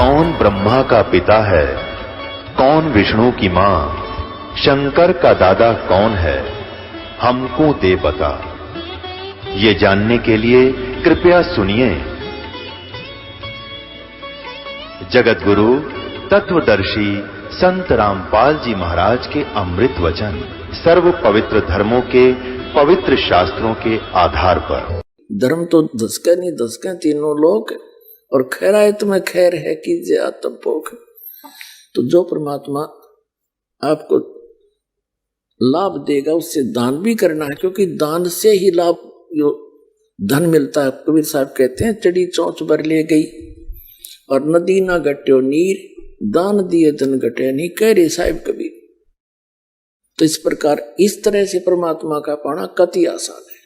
कौन ब्रह्मा का पिता है, कौन विष्णु की मां, शंकर का दादा कौन है, हमको दे बता। ये जानने के लिए कृपया सुनिए जगत गुरु तत्वदर्शी संत रामपाल जी महाराज के अमृत वचन सर्व पवित्र धर्मों के पवित्र शास्त्रों के आधार पर। धर्म तो दसका नहीं दसका तीनों लोग, और खैरायत में खैर है कीजिए आत्म पोख। तो जो परमात्मा आपको लाभ देगा उससे दान भी करना है, क्योंकि दान से ही लाभ जो धन मिलता है। कबीर साहब कहते हैं चढ़ी चौंच भर ले गई और नदी ना घट्यो नीर, दान दिए धन घटे नहीं, कह रहे साहिब कबीर। तो इस प्रकार इस तरह से परमात्मा का पाना कति आसान है।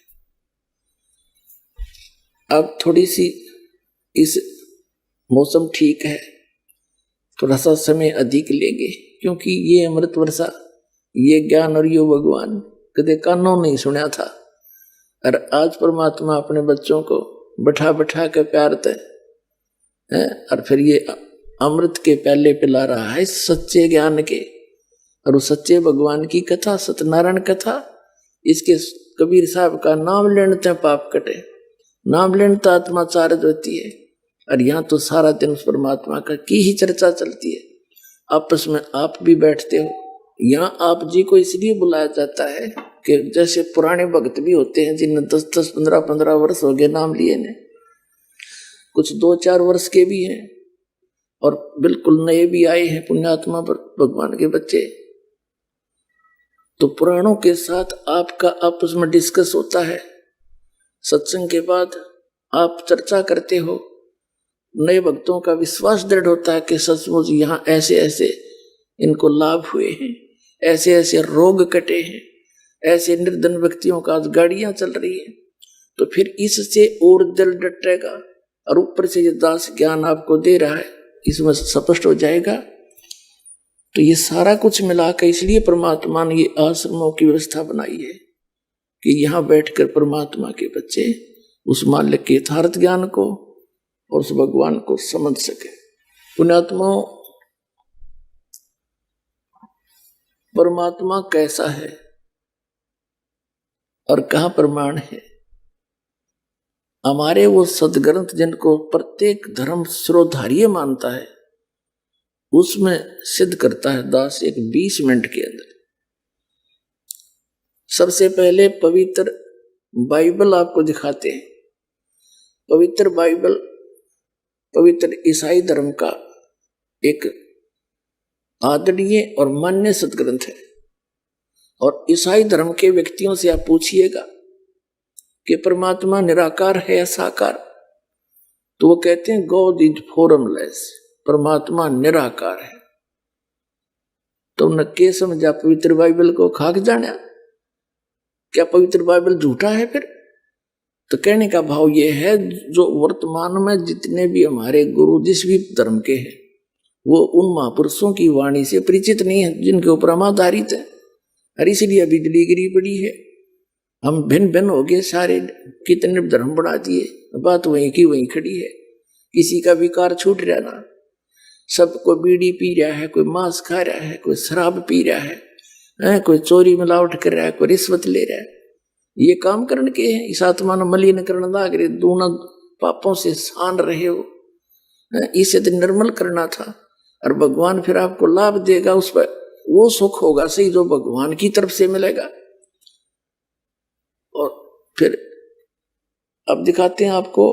अब थोड़ी सी इस मौसम ठीक है, थोड़ा सा समय अधिक लेंगे, क्योंकि ये अमृत वर्षा, ये ज्ञान और यो भगवान कदे कानों नहीं सुना था। और आज परमात्मा अपने बच्चों को बैठा बैठा के प्यारते हैं, और फिर ये अमृत के प्याले पिला रहा है सच्चे ज्ञान के, और उस सच्चे भगवान की कथा, सत्यनारायण कथा, इसके कबीर साहब का नाम लेने पाप कटे, नाम लेने आत्मा चार्ज होती है। और यहाँ तो सारा दिन उस परमात्मा का की ही चर्चा चलती है। आपस में आप भी बैठते हो। यहाँ आप जी को इसलिए बुलाया जाता है कि जैसे पुराने भक्त भी होते हैं जिन्हें 10-10, 15-15 वर्ष हो गए नाम लिए ने, कुछ 2-4 वर्ष के भी हैं और बिल्कुल नए भी आए हैं पुण्यात्मा पर भगवान के बच्चे। तो पुराणों के साथ आपका आपस में डिस्कस होता है। सत्संग के बाद आप चर्चा करते हो, नए भक्तों का विश्वास दृढ़ होता है कि सचमुच यहाँ ऐसे ऐसे इनको लाभ हुए हैं, ऐसे ऐसे रोग कटे हैं, ऐसे निर्धन व्यक्तियों का आज गाड़ियां चल रही है। तो फिर इससे और दिल डटेगा, और ऊपर से ये दास ज्ञान आपको दे रहा है, इसमें स्पष्ट हो जाएगा। तो ये सारा कुछ मिलाकर इसलिए परमात्मा ने ये आश्रमों की व्यवस्था बनाई है कि यहाँ बैठकर परमात्मा के बच्चे उस मालिक के यथार्थ ज्ञान को और उस भगवान को समझ सके। पुण्यात्माओं, परमात्मा कैसा है और कहाँ प्रमाण है? हमारे वो सदग्रंथ जिनको प्रत्येक धर्म शिरोधार्य मानता है, उसमें सिद्ध करता है दास एक 20 मिनट के अंदर। सबसे पहले पवित्र बाइबल आपको दिखाते हैं। पवित्र बाइबल पवित्र ईसाई धर्म का एक आदरणीय और मान्य सदग्रंथ है। और ईसाई धर्म के व्यक्तियों से आप पूछिएगा कि परमात्मा निराकार है या साकार, तो वो कहते हैं गॉड इज फॉर्मलेस, परमात्मा निराकार है। तो न के समझा पवित्र बाइबल को खाक जाना, क्या पवित्र बाइबल झूठा है फिर? तो कहने का भाव ये है, जो वर्तमान में जितने भी हमारे गुरु जिस भी धर्म के हैं, वो उन महापुरुषों की वाणी से परिचित नहीं है जिनके ऊपर हम आधारित है। और इसलिए अभी बिजली गिरी पड़ी है। हम भिन्न भिन्न हो गए सारे, कितने धर्म बढ़ा दिए, बात वहीं की वहीं खड़ी है। किसी का विकार छूट रहा ना, सबको बीड़ी पी रहा है, कोई मांस खा रहा है, कोई शराब पी रहा है, कोई चोरी मिलावट कर रहा है, कोई रिश्वत ले रहा है। ये काम करने के हैं, इस आत्मा न मलिन करना लाग रहे, दोनों पापों से सान रहे हो, इसे तो निर्मल करना था। और भगवान फिर आपको लाभ देगा, उस पर वो सुख होगा सही जो भगवान की तरफ से मिलेगा। और फिर अब दिखाते हैं आपको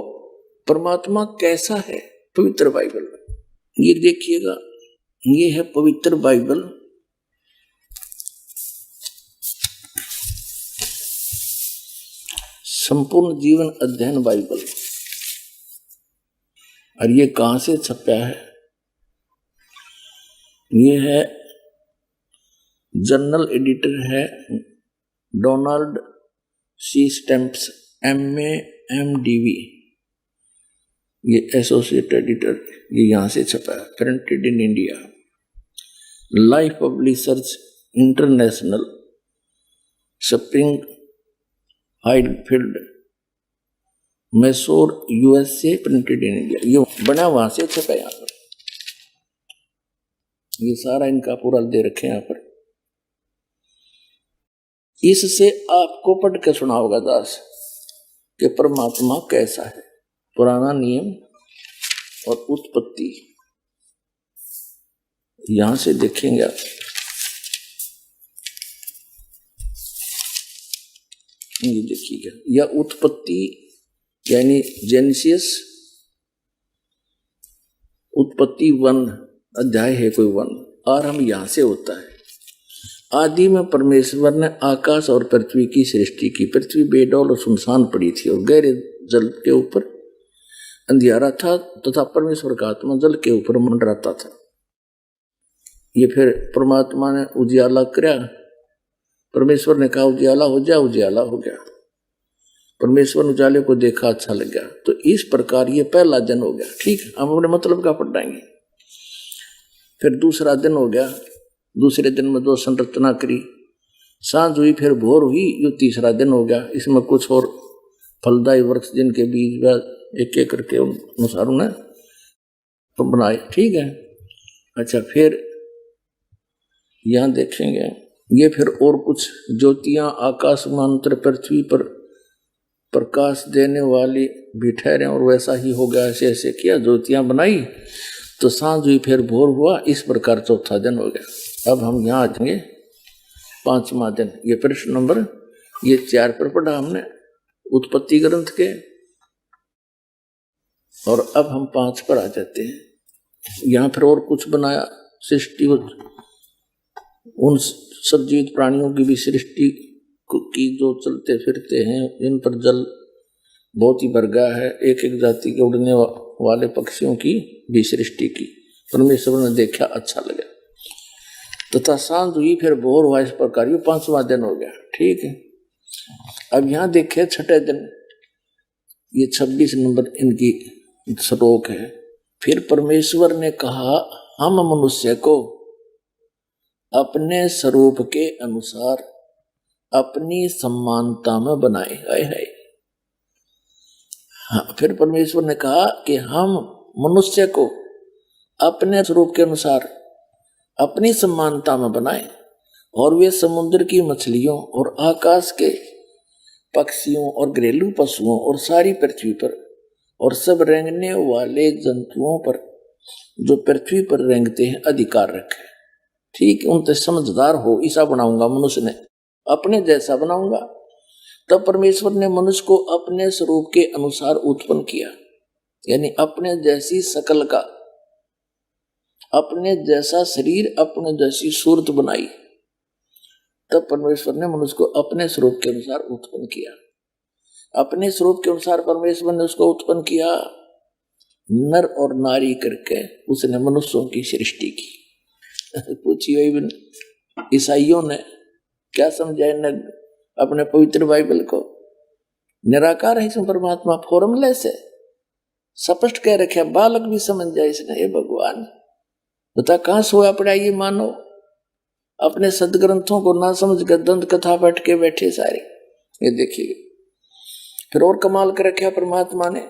परमात्मा कैसा है पवित्र बाइबल में। ये देखिएगा, ये है पवित्र बाइबल। संपूर्ण जीवन अध्ययन बाइबल। और ये कहां से छपा है? ये है जर्नल एडिटर है Donald C Stamps MA MDV, ये एसोसिएट एडिटर, ये यहां से छपा है। Printed in India, Life Publishers International, Spring Hydefield, Mysore USA, printed in India. ये बना वहां से छपा यहाँ पर। ये सारा इनका पूरा दे रखे यहाँ पर। इससे आपको पढ़ के सुनाओगा दास कि परमात्मा कैसा है। पुराना नियम और उत्पत्ति यहां से देखेंगे आप। ये देखिएगा, यह उत्पत्ति यानी जेनेसिस उत्पत्ति 1 अध्याय है कोई 1, और हम यहां से होता है। आदि में परमेश्वर ने आकाश और पृथ्वी की सृष्टि की। पृथ्वी बेडौल और सुनसान पड़ी थी और गहरे जल के ऊपर अंधियारा था तथा परमेश्वर का आत्मा जल के ऊपर मंडराता था। ये फिर परमात्मा ने उजियाला किया। परमेश्वर ने कहा उजियाला हो जा, उजियाला हो गया। परमेश्वर ने उजाले को देखा, अच्छा लग गया। तो इस प्रकार ये पहला दिन हो गया। ठीक है, हम अपने मतलब का पढ़ाएंगे। फिर दूसरा दिन हो गया। दूसरे दिन में 2 संरचना करी। सांझ हुई, फिर भोर हुई, ये तीसरा दिन हो गया। इसमें कुछ और फलदायी वृक्ष जिनके बीज एक एक करके अनुसार ने बनाए। ठीक है, अच्छा फिर यहां देखेंगे ये फिर और कुछ ज्योतियां आकाश मानतर पृथ्वी पर प्रकाश देने वाली भी ठहरे और वैसा ही हो गया। ऐसे ऐसे किया, ज्योतियां बनाई तो सांझ हुई, फिर भोर हुआ। इस प्रकार चौथा दिन हो गया। अब हम यहाँ आ जाएंगे 5वां दिन। ये प्रश्न नंबर ये 4 पर पढ़ा हमने उत्पत्ति ग्रंथ के, और अब हम 5 पर आ जाते हैं। यहाँ फिर और कुछ बनाया सृष्टि, उन सब जीवित प्राणियों की भी सृष्टि की जो चलते फिरते हैं, इन पर जल बहुत ही भर गया है। एक एक जाति के उड़ने वाले पक्षियों की भी सृष्टि की। परमेश्वर ने देखा, अच्छा लगा। तथा सांझ हुई, फिर भोर हुआ। इस प्रकार ये 5वां दिन हो गया। ठीक है, अब यहां देखे 6ठे दिन, ये 26 नंबर इनकी श्लोक है। फिर परमेश्वर ने कहा, हम मनुष्य को अपने स्वरूप के अनुसार अपनी समानता में बनाए। है हाँ, फिर परमेश्वर ने कहा कि हम मनुष्य को अपने स्वरूप के अनुसार अपनी समानता में बनाए, और वे समुद्र की मछलियों और आकाश के पक्षियों और घरेलू पशुओं और सारी पृथ्वी पर और सब रेंगने वाले जंतुओं पर जो पृथ्वी पर रेंगते हैं अधिकार रखे। ठीक, उनसे समझदार हो ऐसा बनाऊंगा। मनुष्य ने अपने जैसा बनाऊंगा। तब परमेश्वर ने मनुष्य को अपने स्वरूप के अनुसार उत्पन्न किया, यानी अपने जैसी शकल का, अपने जैसा शरीर, अपने जैसी सूरत बनाई। तब परमेश्वर ने मनुष्य को अपने स्वरूप के अनुसार उत्पन्न किया। अपने स्वरूप के अनुसार परमेश्वर ने उसको उत्पन्न किया, नर और नारी करके उसने मनुष्यों की सृष्टि की। पूछिए ईसाइयों ने क्या समझा इन्हें अपने पवित्र बाइबल को? निराकार है इसमें परमात्मा, फॉर्मूले से स्पष्ट कह रखे, बालक भी समझ जाए इसने। हे भगवान, बता कहां सोया पड़ा ये मानो, अपने सदग्रंथों को ना समझ कर दंत कथा बैठ के बैठे सारे। ये देखिए फिर और कमाल कर रखा परमात्मा ने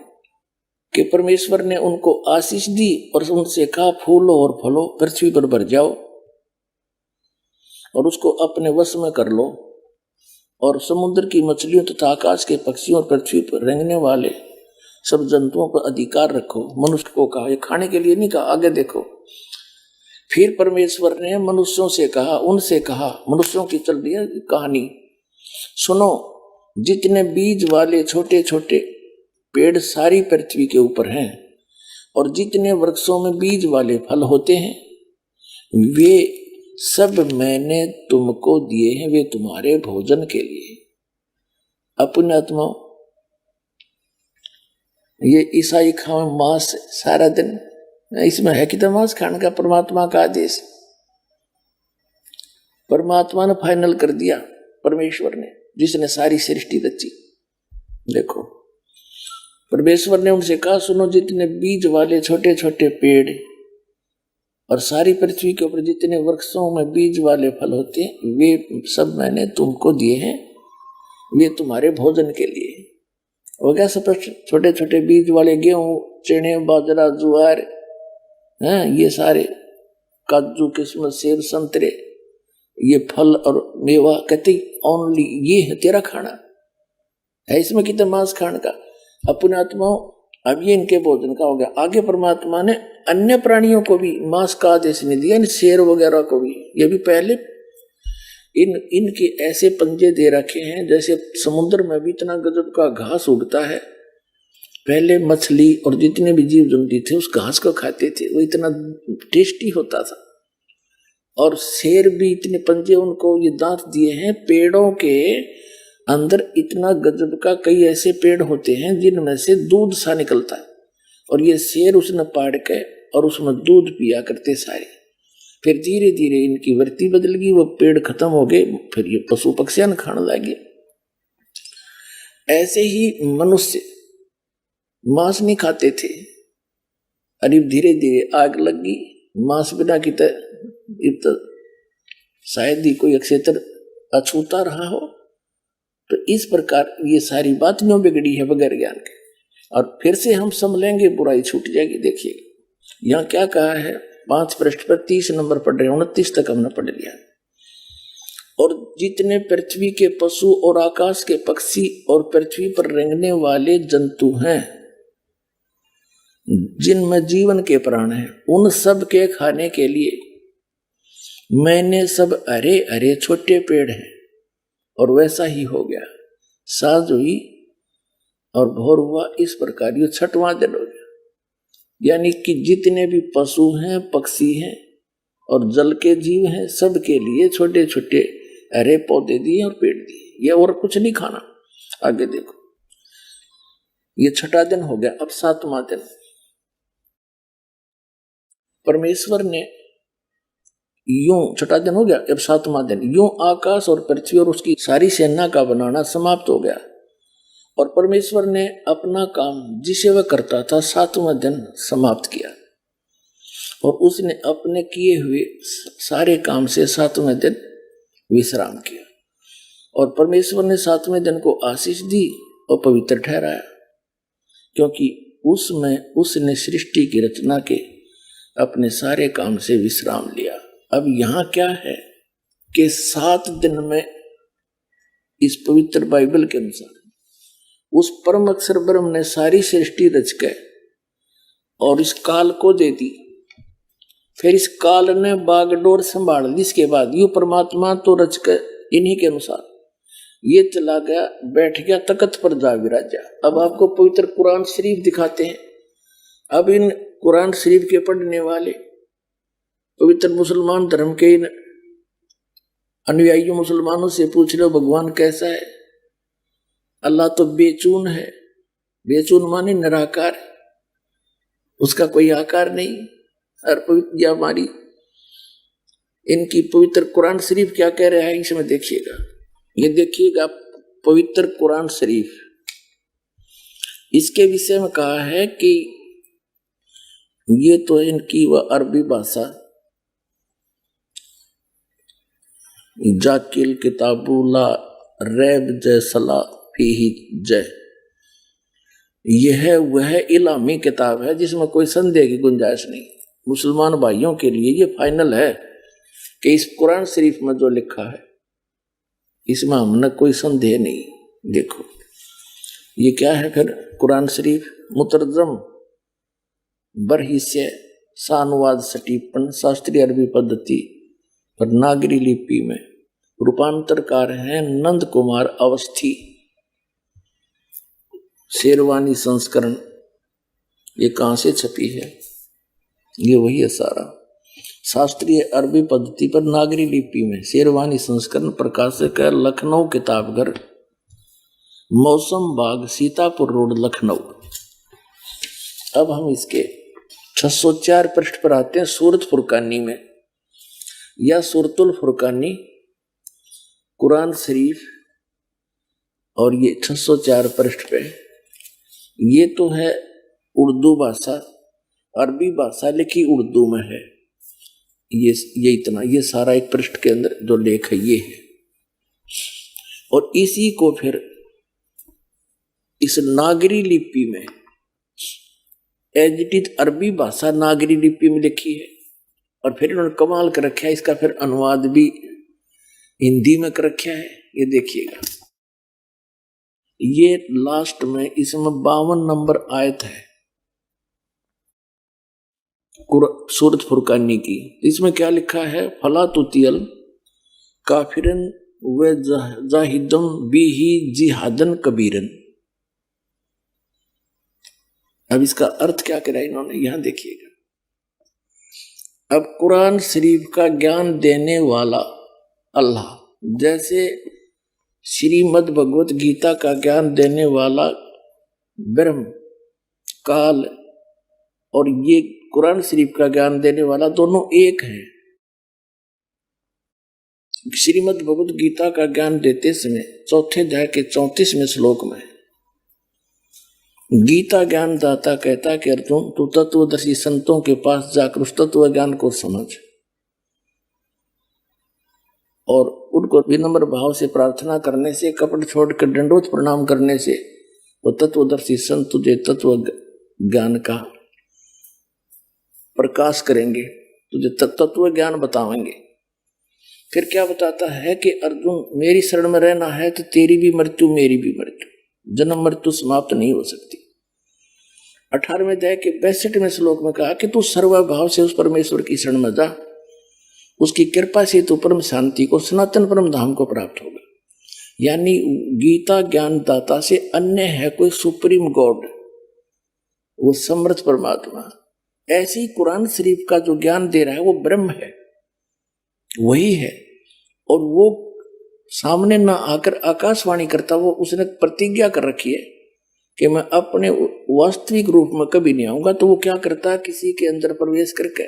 कि परमेश्वर ने उनको आशीष दी और उनसे कहा फूलो और फलो, पृथ्वी पर भर जाओ और उसको अपने वश में कर लो, और समुद्र की मछलियों तथा आकाश के पक्षियों और पृथ्वी पर रेंगने वाले सब जंतुओं पर अधिकार रखो। मनुष्य को कहा, ये खाने के लिए नहीं कहा, आगे देखो। फिर परमेश्वर ने मनुष्यों से कहा, उनसे कहा, मनुष्यों की चल रही है कहानी सुनो, जितने बीज वाले छोटे छोटे पेड़ सारी पृथ्वी के ऊपर हैं और जितने वृक्षों में बीज वाले फल होते हैं वे सब मैंने तुमको दिए हैं, वे तुम्हारे भोजन के लिए। अपने आत्माओं, ये ईसाई खाओ मांस सारा दिन, इसमें है कि तो मांस खाने का परमात्मा का आदेश। परमात्मा ने फाइनल कर दिया, परमेश्वर ने, जिसने सारी सृष्टि रची। देखो परमेश्वर ने उनसे कहा, सुनो, जितने बीज वाले छोटे छोटे पेड़ और सारी पृथ्वी के ऊपर जितने वृक्षों में बीज वाले फल होते हैं वे सब मैंने तुमको दिए हैं, वे तुम्हारे भोजन के लिए। हो गया स्पष्ट? छोटे छोटे बीज वाले गेहूं, चने, बाजरा, ज्वार, ये सारे काजू किस्मत सेब संतरे ये फल और मेवा, कहते ओनली ये है तेरा खाना है, इसमें कितना मांस खाने का। अपने आत्माओं अब ये इनके भोजन का हो गया। आगे परमात्मा ने अन्य प्राणियों को भी मांस का आदेश नहीं दिया, शेर वगैरह को भी। ये भी पहले इनके ऐसे पंजे दे रखे हैं जैसे समुद्र में भी इतना गजब का घास उगता है। पहले मछली और जितने भी जीव जंतु थे उस घास को खाते थे, वो इतना टेस्टी होता था। और शेर भी इतने पंजे उनको ये दांत दिए हैं। पेड़ों के अंदर इतना गजब का कई ऐसे पेड़ होते हैं जिनमें से दूध सा निकलता है, और ये शेर उसने पाड़ के और उसमें दूध पिया करते सारे। फिर धीरे धीरे इनकी वृत्ति बदल गई, वो पेड़ खत्म हो गए, फिर ये पशु पक्षियां खाने लगे। ऐसे ही मनुष्य मांस नहीं खाते थे, अरे धीरे धीरे आग लग गई मांस बिना की तो शायद ही कोई अक्षेत्र अछूता रहा हो। तो इस प्रकार ये सारी बात न्यों बिगड़ी है बगैर ज्ञान के। और फिर से हम समझेंगे बुराई छूट जाएगी। देखिए यहाँ क्या कहा है, 5 पृष्ठ पर 30 नंबर पढ़ रहे, 29 तक हमने पढ़ लिया। और जितने पृथ्वी के पशु और आकाश के पक्षी और पृथ्वी पर रेंगने वाले जंतु हैं जिनमें जीवन के प्राण हैं, उन सब के खाने के लिए मैंने सब हरे हरे छोटे पेड़ हैं। और वैसा ही हो गया, साँझ हुई और भोर हुआ, इस प्रकार ये 6वां दिन हो गया। यानी कि जितने भी पशु हैं, पक्षी हैं और जल के जीव हैं, सबके लिए छोटे छोटे हरे पौधे दिए और पेड़ दिए, ये और कुछ नहीं खाना। आगे देखो, ये 6वां दिन हो गया। अब 7वां दिन परमेश्वर ने यूं, 6वां दिन हो गया, अब 7वां दिन यूं आकाश और पृथ्वी और उसकी सारी सेना का बनाना समाप्त हो गया। और परमेश्वर ने अपना काम जिसे वह करता था 7वां दिन समाप्त किया, और उसने अपने किए हुए सारे काम से 7वें दिन विश्राम किया। और परमेश्वर ने 7वें दिन को आशीष दी और पवित्र ठहराया, क्योंकि उसमें उसने सृष्टि की रचना के अपने सारे काम से विश्राम लिया। अब यहाँ क्या है कि 7 दिन में इस पवित्र बाइबल के अनुसार उस परम अक्षर ब्रह्म ने सारी सृष्टि रच के और इस काल को दे दी। फिर इस काल ने बागडोर संभाल ली। इसके बाद यू परमात्मा तो रच के इन्हीं के अनुसार ये चला गया, बैठ गया तख्त पर जा विराजा। अब आपको पवित्र कुरान शरीफ दिखाते हैं। अब इन कुरान शरीफ के पढ़ने वाले पवित्र मुसलमान धर्म के इन अनुयायी मुसलमानों से पूछ लो भगवान कैसा है। अल्लाह तो बेचून है। बेचून माने निराकार, उसका कोई आकार नहीं। और पवित्र हमारी इनकी पवित्र कुरान शरीफ क्या कह रहा है, इसमें देखिएगा। ये देखिएगा पवित्र कुरान शरीफ, इसके विषय में कहा है कि ये तो इनकी वह अरबी भाषा जाकिल किताबुल्ला रैब जय सला फीही जय, यह वह इलामी किताब है जिसमें कोई संदेह की गुंजाइश नहीं। मुसलमान भाइयों के लिए ये फाइनल है कि इस कुरान शरीफ में जो लिखा है इसमें हमने कोई संदेह नहीं। देखो ये क्या है फिर कुरान शरीफ, मुतरजम बरहिस्से सानुवाद सटीपन शास्त्रीय अरबी पद्धति और नागरी लिपि में रूपांतरकार हैं नंद कुमार अवस्थी, शेरवानी संस्करण। ये कहाँ से छपी है, ये वही है सारा। शास्त्रीय अरबी पद्धति पर नागरी लिपि में शेरवानी संस्करण, प्रकाशक है लखनऊ किताबघर, मौसम बाग, सीतापुर रोड, लखनऊ। अब हम इसके 604 पृष्ठ पर आते हैं। सूरत फुरकानी में या सूरतुल फुरकानी कुरान शरीफ, और ये 604 पृष्ठ पे, ये तो है उर्दू भाषा, अरबी भाषा लिखी उर्दू में है। ये इतना, ये सारा एक पृष्ठ के अंदर जो लेख है ये है। और इसी को फिर इस नागरी लिपि में, एज इट इज अरबी भाषा नागरी लिपि में लिखी है, और फिर इन्होंने कमाल कर रखा है, इसका फिर अनुवाद भी हिंदी में कर रखा है। ये देखिएगा, ये लास्ट में इसमें 52 नंबर आयत है सूरत फुरकानी की। इसमें क्या लिखा है, फला तुतियल काफिरन व जाहिदम बिही जिहादन कबीरन। अब इसका अर्थ क्या करा इन्होंने, यहां देखिएगा। अब कुरान शरीफ का ज्ञान देने वाला अल्लाह, जैसे श्रीमद् भगवत गीता का ज्ञान देने वाला ब्रह्म काल और ये कुरान शरीफ का ज्ञान देने वाला दोनों एक है। श्रीमद् भगवत गीता का ज्ञान देते समय चौथे अध्याय के 34वें श्लोक में गीता ज्ञान दाता कहता कि अर्जुन तू तत्वदर्शी संतों के पास जाकर उस तत्व ज्ञान को समझ और उनको विनम्र भाव से प्रार्थना करने से, कपट छोड़कर दंडवत प्रणाम करने से वो तत्वदर्शी संत तुझे तत्व ज्ञान का प्रकाश करेंगे, तुझे तत्व ज्ञान बताएंगे। फिर क्या बताता है कि अर्जुन मेरी शरण में रहना है तो तेरी भी मृत्यु मेरी भी मृत्यु, जन्म मृत्यु समाप्त नहीं हो सकती। 18वें अध्याय के 62वें श्लोक में कहा कि तू सर्वभाव से उस परमेश्वर की शरण में जा, उसकी कृपा से तू परम शांति को, सनातन परम धाम को प्राप्त होगा। यानी गीता ज्ञान दाता से अन्य है कोई सुप्रीम गॉड, वो समर्थ परमात्मा। ऐसी कुरान शरीफ का जो ज्ञान दे रहा है वो ब्रह्म है, वही है। और वो सामने ना आकर आकाशवाणी करता, वो उसने प्रतिज्ञा कर रखी है कि मैं अपने वास्तविक रूप में कभी नहीं आऊंगा। तो वो क्या करता है, किसी के अंदर प्रवेश करके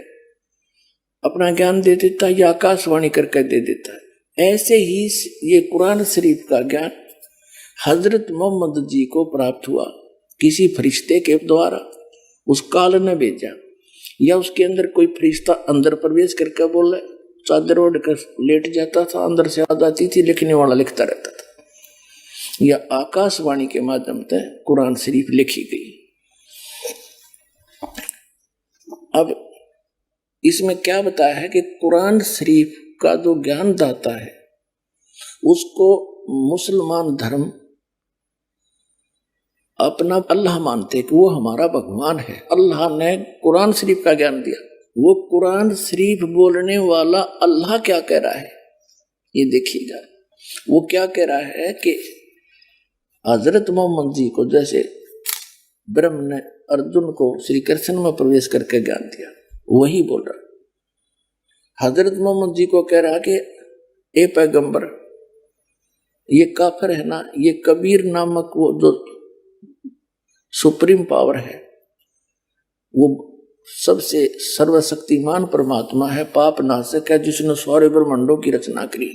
अपना ज्ञान दे देता है या आकाशवाणी करके दे देता है। ऐसे ही ये कुरान शरीफ का ज्ञान हजरत मोहम्मद जी को प्राप्त हुआ किसी फरिश्ते के द्वारा, उस काल ने भेजा, या उसके अंदर कोई फरिश्ता अंदर प्रवेश करके बोले, चादर ओढ़ कर लेट जाता था, अंदर से आ जाती थी, लिखने वाला लिखता रहता था, या आकाशवाणी के माध्यम से कुरान शरीफ लिखी गई। अब इसमें क्या बताया है कि कुरान शरीफ का जो ज्ञान दाता है उसको मुसलमान धर्म अपना अल्लाह मानते कि वो हमारा भगवान है। अल्लाह ने कुरान शरीफ का ज्ञान दिया। वो कुरान शरीफ बोलने वाला अल्लाह क्या कह रहा है ये देखिएगा। वो क्या कह रहा है कि हजरत मोहम्मद जी को जैसे ब्रह्म ने अर्जुन को श्री कृष्ण में प्रवेश करके ज्ञान दिया, वही बोल रहा। हजरत मोहम्मद जी को कह रहा कि ए पैगंबर, ये काफिर है ना, ये कबीर नामक वो जो सुप्रीम पावर है, वो सबसे सर्वशक्तिमान परमात्मा है, पाप नाशक है, जिसने सारे ब्रह्मांडों की रचना करी।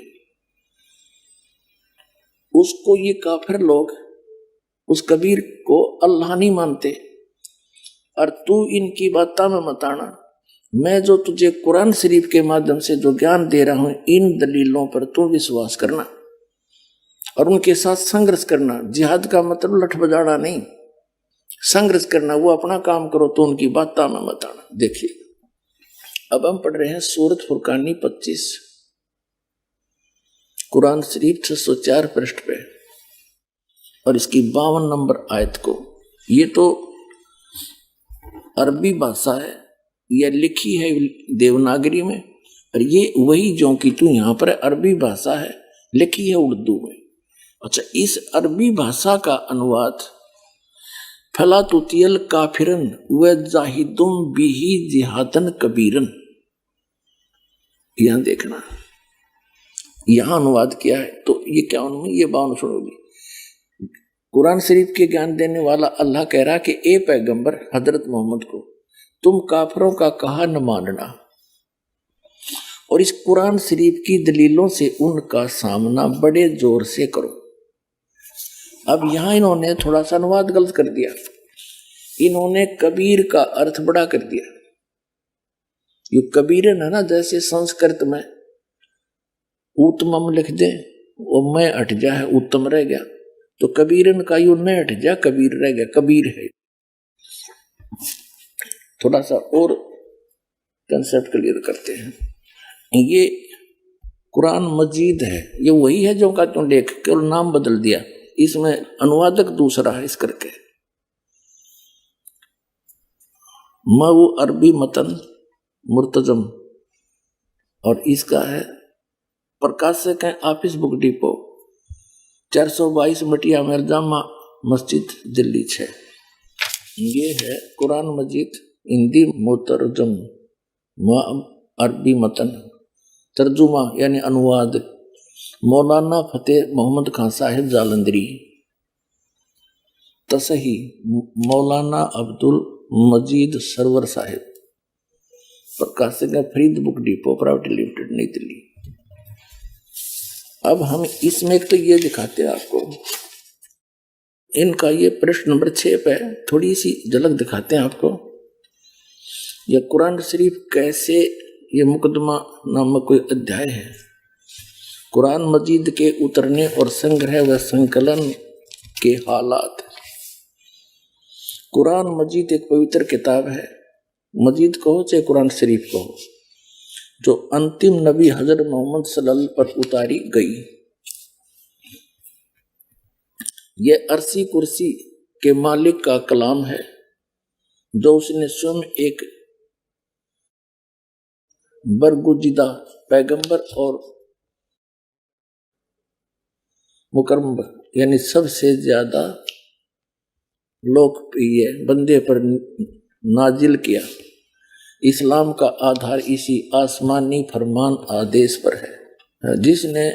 उसको ये काफिर लोग उस कबीर को अल्लाह नहीं मानते, और तू इनकी बातों में मत आना। मैं जो तुझे कुरान शरीफ के माध्यम से जो ज्ञान दे रहा हूं, इन दलीलों पर तू विश्वास करना और उनके साथ संघर्ष करना। जिहाद का मतलब लठ बजाना नहीं, संघर्ष करना। वो अपना काम करो तो उनकी बातों में मत आना। देखिए, अब हम पढ़ रहे हैं सूरत फुरकानी 25, कुरान शरीफ 604 पृष्ठ पे, और इसकी 52 नंबर आयत को। ये तो अरबी भाषा है, यह लिखी है देवनागरी में, और ये वही जो कि तू यहाँ पर अरबी भाषा है, लिखी है उर्दू में। अच्छा, इस अरबी भाषा का अनुवाद फला तुतियल काफिरन व जाहिदुम बिही जिहादन कबीरन, यहां देखना, यहां अनुवाद किया है। तो ये क्या उन्होंने ये बावन सुनोगी। कुरान शरीफ के ज्ञान देने वाला अल्लाह कह रहा कि ए पैगंबर हजरत मोहम्मद को तुम काफिरों का कहा न मानना, और इस कुरान शरीफ की दलीलों से उनका सामना बड़े जोर से करो। अब यहां इन्होंने थोड़ा सा अनुवाद गलत कर दिया। इन्होंने कबीर का अर्थ बड़ा कर दिया। ये कबीरन है ना, जैसे संस्कृत में उत्तमम लिख दे, वो मैं हट जा है, उत्तम रह गया, तो कबीरन का यू न हट जा, कबीर रह गया, कबीर है। थोड़ा सा और कंसेप्ट क्लियर करते हैं। ये कुरान मजीद है, ये वही है जो का तुम लेख केवल नाम बदल दिया, इसमें अनुवादक दूसरा है इस करके। वो अरबी मतन मुर्तजम और इसका है प्रकाशक है ऑफिस बुक डिपो 422 मटिया में जामा मस्जिद दिल्ली 6। ये है कुरान मजीद हिंदी मुतरजम अरबी मतन तर्जुमा यानी अनुवाद मौलाना फतेह मोहम्मद खान साहिब जालंधरी, तसही मौलाना अब्दुल मजीद सरवर साहिब, प्रकाशक है Farid book depot private limited नई दिल्ली। अब हम इसमें एक तो ये दिखाते हैं आपको, इनका ये पृष्ठ नंबर 6 पे थोड़ी सी झलक दिखाते हैं आपको। यह कुरान शरीफ कैसे, ये मुकदमा नामक कोई अध्याय है, कुरान मजीद के उतरने और संग्रह व संकलन के हालात। कुरान मजीद एक पवित्र किताब है, मजीद कहो चाहे कुरान शरीफ कहो, जो अंतिम नबी हजरत मोहम्मद सल्लल्लाहु पर उतारी गई। यह अर्शी कुर्सी के मालिक का कलाम है, जो उसने स्वयं एक बरगुजिदा पैगंबर और मुकर्रम यानी सबसे ज्यादा लोकप्रिय बंदे पर नाजिल किया। इस्लाम का आधार इसी आसमानी फरमान आदेश पर है। जिसने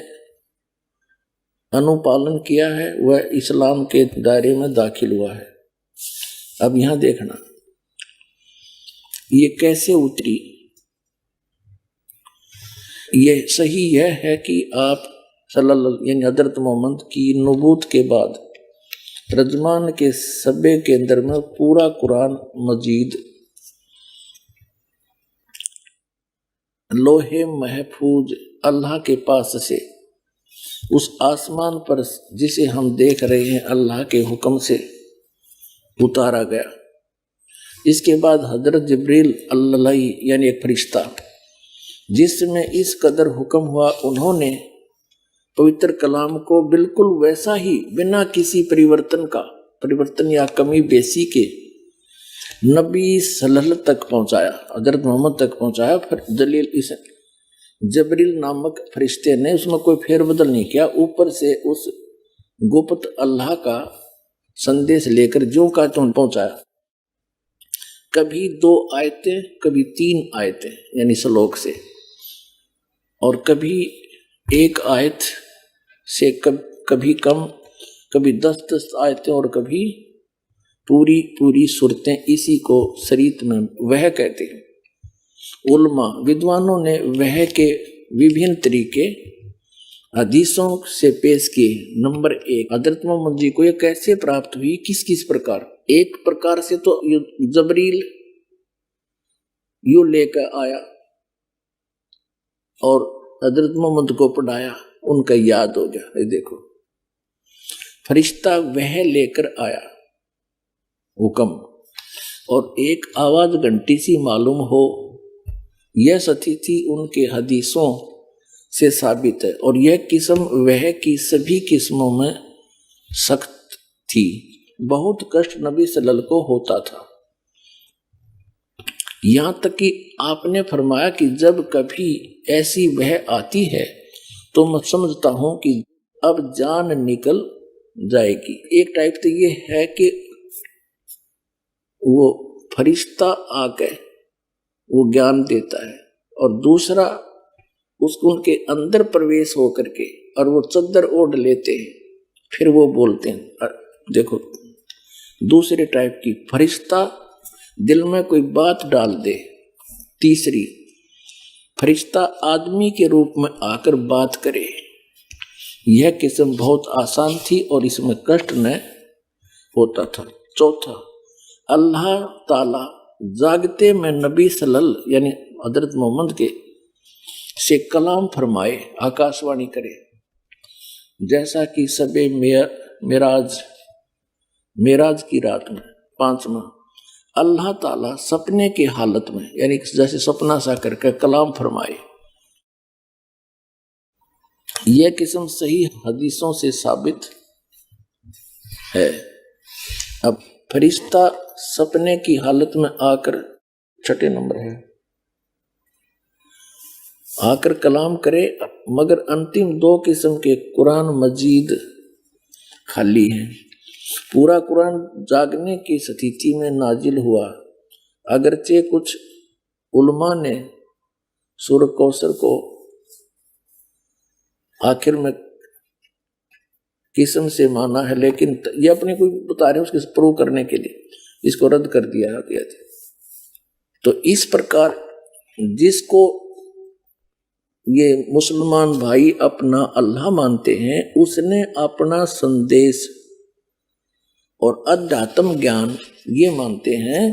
अनुपालन किया है वह इस्लाम के दायरे में दाखिल हुआ है। अब यहां देखना ये कैसे उतरी। ये सही यह है कि आप सल्लल्लाहु यानी हजरत मोहम्मद की नबूत के बाद रजमान के सब्बे के अंदर में पूरा कुरान मजीद लोहे महफूज अल्लाह के पास से उस आसमान पर जिसे हम देख रहे हैं अल्लाह के हुक्म से उतारा गया। इसके बाद हजरत जिब्रील अल्लाह यानी एक फरिश्ता जिसमें इस कदर हुक्म हुआ, उन्होंने पवित्र कलाम को बिल्कुल वैसा ही बिना किसी परिवर्तन या कमी बेसी के नबी सल्लल्लाहु तक पहुंचाया, हजरत मोहम्मद तक पहुंचाया। फिर जलील इस जबरील नामक फरिश्ते ने उसमें कोई फेरबदल नहीं किया, ऊपर से उस गुप्त अल्लाह का संदेश लेकर जो का तो पहुंचाया। कभी 2 आयतें, कभी 3 आयतें यानी श्लोक से, और कभी 1 आयत से कभी कम, कभी 10 आयतें और कभी पूरी सूरतें। इसी को शरीयत में वह कहते हैं। उलमा विद्वानों ने वह के विभिन्न तरीके हदीसों से पेश किए। नंबर 1, हजरत मोहम्मद जी को यह कैसे प्राप्त हुई, किस किस प्रकार। एक प्रकार से तो जबरील यू लेकर आया और हजरत मोहम्मद को पढ़ाया, उनका याद हो गया। ये देखो फरिश्ता वह लेकर आया हुक्म, और एक आवाज घंटी सी मालूम हो, यह स्थिति उनके हदीसों से साबित है। और यह किस्म वह की सभी किस्मों में सख्त थी, बहुत कष्ट नबी सल्लल्लाहु को होता था। यहां तक कि आपने फरमाया कि जब कभी ऐसी वह आती है तो मैं समझता हूं कि अब जान निकल जाएगी। एक टाइप तो ये है कि वो फरिश्ता आके वो ज्ञान देता है, और दूसरा उसको उनके अंदर प्रवेश हो करके और वो चद्दर ओढ़ लेते हैं, फिर वो बोलते हैं। देखो दूसरे टाइप की फरिश्ता दिल में कोई बात डाल दे। तीसरी फरिश्ता आदमी के रूप में आकर बात करे। यह किस्म बहुत आसान थी और इसमें कष्ट न होता था। चौथा, अल्लाह ताला जागते में नबी सल्लल्लाहु यानी हजरत मोहम्मद के से कलाम फरमाए, आकाशवाणी करे, जैसा कि सबे मेराज की रात में। 5वां, अल्लाह ताला सपने की हालत में, यानी जैसे सपना सा करके कलाम फरमाए, यह किस्म सही हदीसों से साबित है। अब फरिश्ता सपने की हालत में आकर, छठे नंबर है, आकर कलाम करे, मगर अंतिम दो किस्म के कुरान मजीद खाली है। पूरा कुरान जागने की स्थिति में नाजिल हुआ, अगरचे कुछ उलमा ने सूरह कौसर को आखिर में किस्म से माना है, लेकिन ये अपने को बता रहे हैं उसके प्रूव करने के लिए, इसको रद्द कर दिया गया था। तो इस प्रकार जिसको ये मुसलमान भाई अपना अल्लाह मानते हैं, उसने अपना संदेश और अध्यात्म ज्ञान ये मानते हैं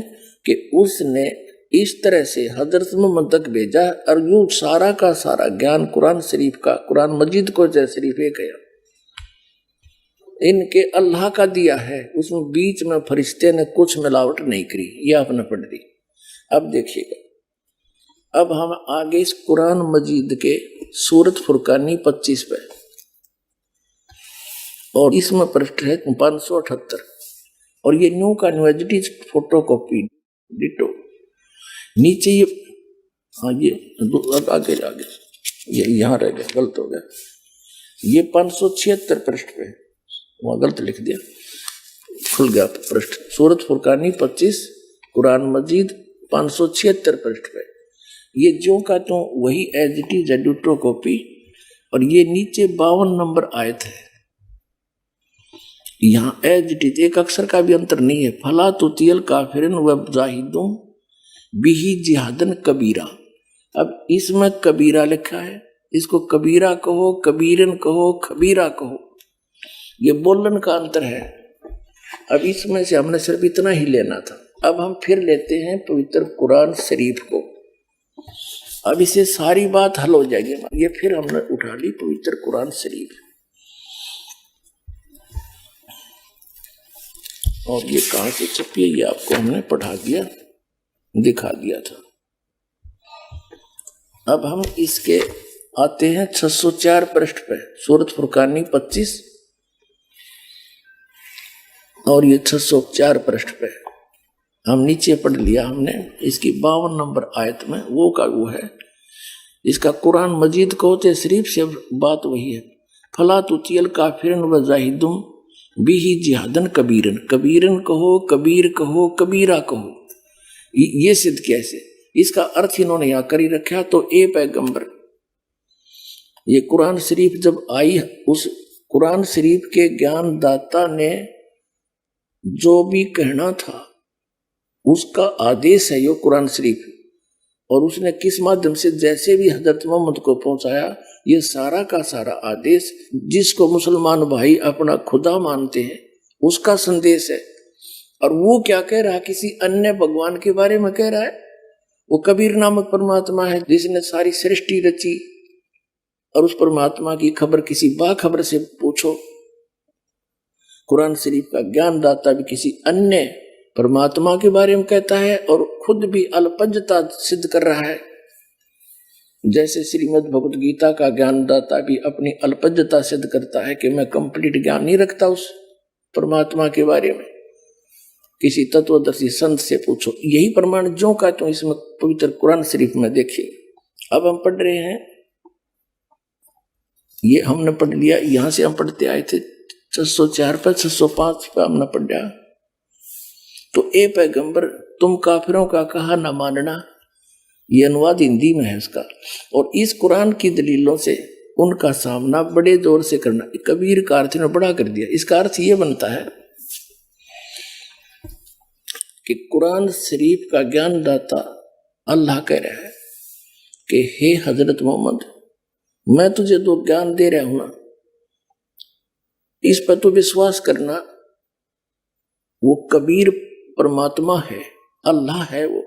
कि उसने इस तरह से हजरत मोहम्मद तक भेजा, और यूं सारा का सारा ज्ञान कुरान शरीफ का, कुरान मजीद को शरीफ एक है, इनके अल्लाह का दिया है, उसमें बीच में फरिश्ते ने कुछ मिलावट नहीं करी, ये आपने पढ़ दी। अब देखिएगा, अब हम आगे इस कुरान मजीद के सूरत फुरकानी 25 पे, और इसमें पृष्ठ है 578, और ये न्यू का न्यूजिटी फोटो कॉपी डिटो। नीचे ये, हाँ ये आगे ये यहाँ रह गया, गलत हो गया, ये 576 पृष्ठ पे, वहाँ गलत लिख दिया, खुल गया पृष्ठ। सूरत फुरकानी 25 कुरान मजीद 576 पृष्ठ पे, ये जो का तो वही as it is ditto copy, और ये नीचे 52 नंबर आयत है, यहाँ एज इट इज, एक अक्षर का भी अंतर नहीं है। फला तुतियल काफिरन व जाहिदों बिही जिहादन कबीरा। अब इसमें कबीरा लिखा है, इसको कबीरा कहो, कबीरन कहो, खबीरा कहो, ये बोलन का अंतर है। अब इसमें से हमने सिर्फ इतना ही लेना था। अब हम फिर लेते हैं पवित्र कुरान शरीफ को, अब इसे सारी बात हल हो जाएगी। ये फिर हमने उठा ली पवित्र कुरान शरीफ, और ये कहां से छपी है ये आपको हमने पढ़ा दिया, दिखा दिया था। अब हम इसके आते हैं 604 पृष्ठ पे, सूरत फुरकानी 25 और ये 604 पृष्ठ पे हम नीचे पढ़ लिया हमने, इसकी 52 नंबर आयत में वो का वो है। इसका कुरान मजीद को होते शरीफ से बात वही है। फला तुतियल काफिरन व जाहिदुम बिही जिहादन कबीरन, कबीरन कहो, कबीर कहो, कबीरा कहो, ये सिद्ध कैसे, इसका अर्थ इन्होंने यहां कर ही रखा। तो ए पैगंबर, ये कुरान शरीफ जब आई, उस कुरान शरीफ के ज्ञान दाता ने जो भी कहना था उसका आदेश है यो कुरान शरीफ, और उसने किस माध्यम से जैसे भी हजरत मोहम्मद को पहुंचाया, ये सारा का सारा आदेश जिसको मुसलमान भाई अपना खुदा मानते हैं उसका संदेश है। और वो क्या कह रहा है, किसी अन्य भगवान के बारे में कह रहा है। वो कबीर नामक परमात्मा है जिसने सारी सृष्टि रची, और उस परमात्मा की खबर किसी बाखबर से पूछो। कुरान शरीफ का ज्ञान दाता भी किसी अन्य परमात्मा के बारे में कहता है, और खुद भी अल्पज्ञता सिद्ध कर रहा है। जैसे श्रीमद् भगवत गीता का ज्ञान दाता भी अपनी अल्पज्ञता सिद्ध करता है कि मैं कंप्लीट ज्ञान नहीं रखता उस परमात्मा के बारे में, किसी तत्वदर्शी संत से पूछो। यही प्रमाण जो का तो इसमें पवित्र कुरान शरीफ में देखिए। अब हम पढ़ रहे हैं, ये हमने पढ़ लिया, यहां से हम पढ़ते आए थे 604 पर, 605 पर हमने पढ़ा। तो ए पैगंबर, तुम काफिरों का कहा न मानना, ये अनुवाद हिंदी में है इसका, और इस कुरान की दलीलों से उनका सामना बड़े जोर से करना। कबीर का अर्थ ने बड़ा कर दिया। इसका अर्थ ये बनता है कि कुरान शरीफ का ज्ञान दाता अल्लाह कह रहा है कि हे हजरत मोहम्मद, मैं तुझे जो ज्ञान दे रहा हूं ना, इस पर तो विश्वास करना। वो कबीर परमात्मा है, अल्लाह है वो,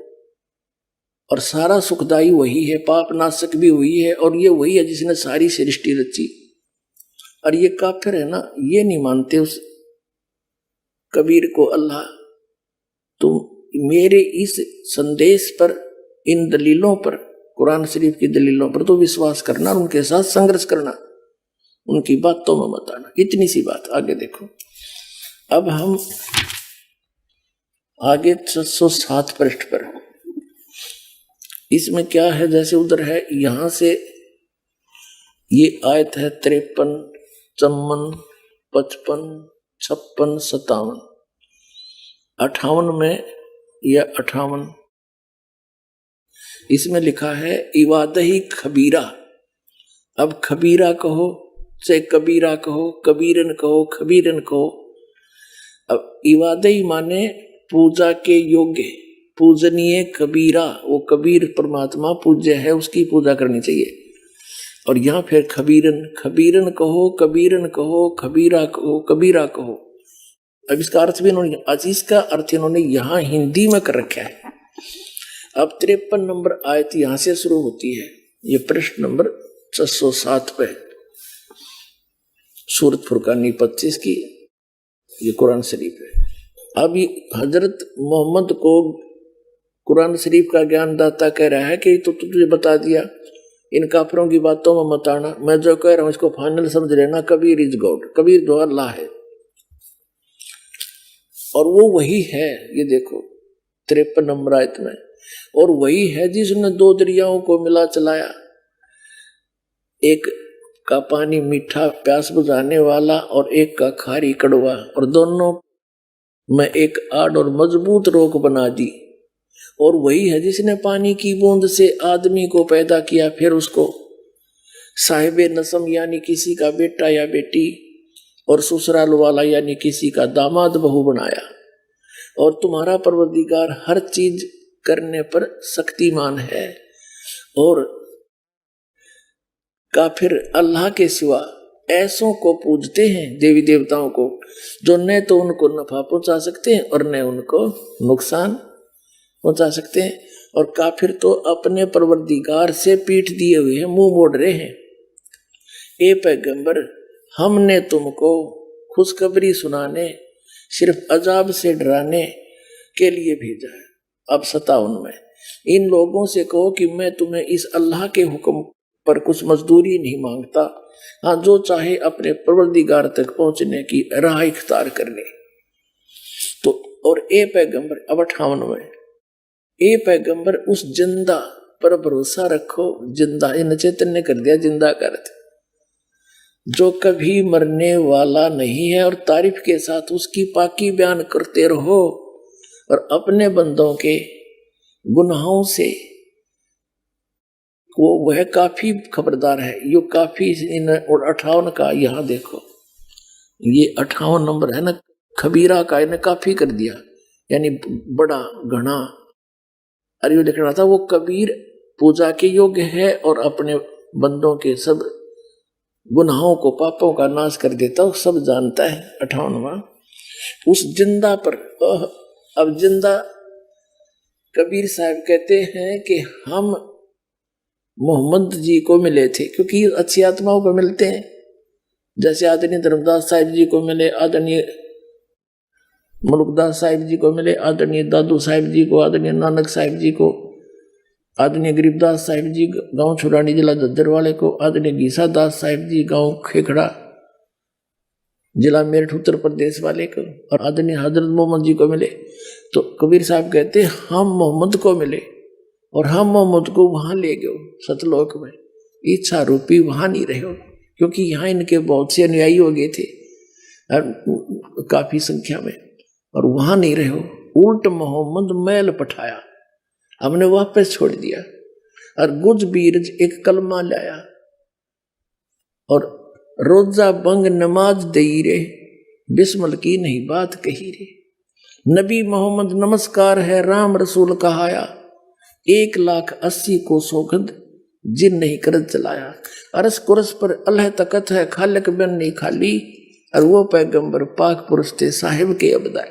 और सारा सुखदाई वही है, पाप नाशक भी वही है, और ये वही है जिसने सारी सृष्टि रची। और ये काफिर है ना, ये नहीं मानते उस कबीर को अल्लाह। तुम मेरे इस संदेश पर, इन दलीलों पर, कुरान शरीफ की दलीलों पर तो विश्वास करना और उनके साथ संघर्ष करना, उनकी बातों में मत आना। इतनी सी बात। आगे देखो, अब हम आगे 607 पृष्ठ पर, इसमें क्या है, जैसे उधर है, यहां से ये आयत है 53, 54, 55, 56, 57, 58 में या 58, इसमें लिखा है इवादही खबीरा। अब खबीरा कहो चाहे कबीरा कहो, कबीरन कहो, खबीरन कहो। अब इवादही माने पूजा के योग्य, पूजनीय। कबीरा, वो कबीर परमात्मा पूज्य है, उसकी पूजा करनी चाहिए। और यहां फिर खबीरन, खबीरन कहो, कबीरन कहो, खबीरा कहो, कबीरा कहो। अब इसका अर्थ भी इन्होंने, अजीज का अर्थ इन्होंने यहां हिंदी में कर रखा है। अब 53 नंबर आयत यहां से शुरू होती है, ये पृष्ठ नंबर 607 पे, सूरत फुरकानी 25 की, ये कुरान शरीफ है। अब हजरत मोहम्मद को कुरान शरीफ का ज्ञानदाता कह रहा है कि तो तुझे बता दिया, इन काफिरों की बातों में मत आना, मैं जो कह रहा हूं इसको फाइनल समझ लेना, कबीर इज गॉड, कबीर जो अल्लाह है। और वो वही है, ये देखो 53 नंबर आयत में, और वही है जिसने दो दरियाओं को मिला चलाया, एक का पानी मीठा प्यास बुझाने वाला और एक का खारी कड़वा, और दोनों में एक आड़ और मजबूत रोक बना दी। और वही है जिसने पानी की बूंद से आदमी को पैदा किया, फिर उसको साहिबे नसम यानी किसी का बेटा या बेटी, और ससुराल वाला यानी किसी का दामाद बहू बनाया। और तुम्हारा परवरदिगार हर चीज करने पर शक्तिमान है। और काफिर अल्लाह के सिवा ऐसों को पूजते हैं, देवी देवताओं को, जो न तो उनको नफा पहुंचा सकते हैं और न उनको नुकसान पहुंचा सकते हैं। और काफिर तो अपने परवरदिगार से पीठ दिए हुए हैं, मुंह मोड़ रहे हैं। ए पैगंबर, हमने तुमको खुशखबरी सुनाने, सिर्फ अजाब से डराने के लिए भेजा है। अब 57 में, इन लोगों से कहो कि मैं तुम्हें इस अल्लाह के हुक्म पर कुछ मजदूरी नहीं मांगता, हाँ जो चाहे अपने परवरदिगार तक पहुंचने की राह इख्तियार कर ले। तो और ए पैगंबर, अब 58 में, ए पैगंबर उस जिंदा पर भरोसा रखो, जिंदा इन चैतन्य कर दिया, जिंदा कर दे, जो कभी मरने वाला नहीं है, और तारीफ के साथ उसकी पाकी बयान करते रहो, और अपने बंदों के गुनाहों से वो वह काफी खबरदार है। यो काफी इन, और 58 का यहाँ देखो, ये 58 नंबर है ना, खबीरा का इन्हें काफी कर दिया, यानी बड़ा घना। अरे ये लिखना था, वो कबीर पूजा के योग्य है और अपने बंदों के सब गुनाहों को, पापों का नाश कर देता, वो सब जानता है। 58वां, उस जिंदा पर। अब जिंदा, कबीर साहब कहते हैं कि हम मोहम्मद जी को मिले थे, क्योंकि अच्छी आत्माओं को मिलते हैं, जैसे आदरणीय धर्मदास साहिब जी को मिले, आदरणीय मुल्कदास साहिब जी को मिले, आदरणीय दादू साहिब जी को, आदरणीय नानक साहिब जी को, आदरणीय गरीबदास साहिब जी गांव छुड़ानी जिला दद्दर वाले को, आदरणीय गीसा दास साहिब जी गांव खेखड़ा जिला मेरठ उत्तर प्रदेश वाले को, और आदरणीय हजरत मोहम्मद जी को मिले। तो कबीर साहब कहते हैं हम मोहम्मद को मिले, और हम मोहम्मद को वहां ले गए सतलोक में, इच्छा रूपी वहां नहीं रहे हो, क्योंकि यहाँ इनके बहुत से अनुयायी हो गए थे काफी संख्या में, और वहां नहीं रहे हो। उल्ट मोहम्मद मैल पठाया, हमने वापस छोड़ दिया, और गुज बीरज एक कलमा लाया, और रोजा बंग नमाज दई रे, बिस्मल की नहीं बात कही रे। नबी मोहम्मद नमस्कार है, राम रसूल कहाया, 1,80,000 को सौगंध जिन नहीं करद चलाया। अरस कुरस पर अल्लाह तकत है, खालिक बिन नहीं खाली, और वो पैगंबर पाक पुरुष थे साहिब के अबदाय।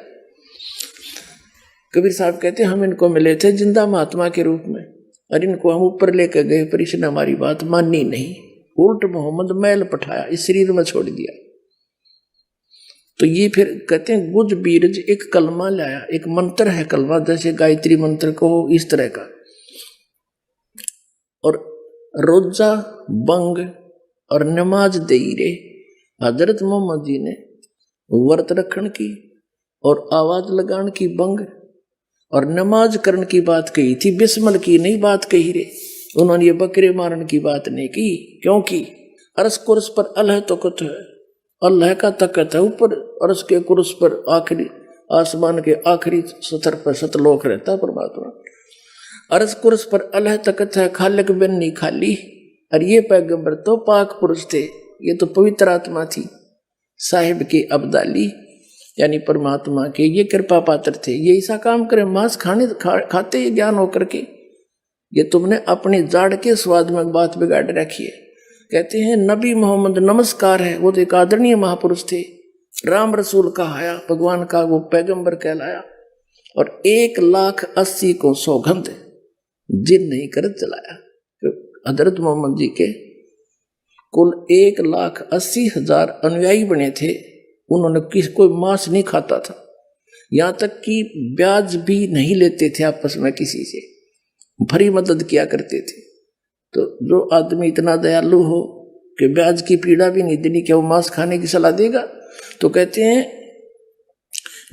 कबीर साहब कहते हम इनको मिले थे जिंदा महात्मा के रूप में, और इनको हम ऊपर लेकर गए, पर इसने हमारी बात मानी नहीं। उल्ट मोहम्मद मैल पठाया, इस शरीर में छोड़ दिया। तो ये फिर कहते हैं गुज बीरज एक कलमा लाया, एक मंत्र है कलमा, जैसे गायत्री मंत्र को इस तरह का। और रोजा बंग और नमाज दे रे, हजरत मोहम्मद जी ने व्रत रखन की और आवाज लगान की बंग और नमाज करने की बात कही थी, बिस्मिल की नहीं बात कही रे। उन्होंने ये बकरे मारने की बात नहीं की, क्योंकि अरस कुर्स पर अल्लाह तो कुछ है, अल्लाह का तकत है ऊपर, अरस के कुर्स पर आखिरी आसमान के आखिरी सतर पर सतलोक रहता परमात्मा। अरस कुर्स पर अल्लाह तकत है, खालिक बिन नहीं खाली। और ये पैगंबर तो पाक पुरुष थे, ये तो पवित्र आत्मा थी, साहिब की अब्दाली यानी परमात्मा के ये कृपा पात्र थे। ये ऐसा काम करे, मांस खाते ये ज्ञान होकर के, ये तुमने अपनी जाड़ के स्वाद में बात बिगाड़ रखी है। कहते हैं नबी मोहम्मद नमस्कार है, वो तो एक आदरणीय महापुरुष थे, राम रसूल कहाया, भगवान का वो पैगंबर कहलाया। और 1,80,000 को सौगंध जिन नहीं कर चलाया। हजरत मोहम्मद जी के कुल 1,80,000 अनुयायी बने थे, उन्होंने कोई मांस नहीं खाता था, यहाँ तक कि ब्याज भी नहीं लेते थे आपस में किसी से, भरी मदद किया करते थे। तो जो आदमी इतना दयालु हो कि ब्याज की पीड़ा भी नहीं देनी, क्या वो मांस खाने की सलाह देगा? तो कहते हैं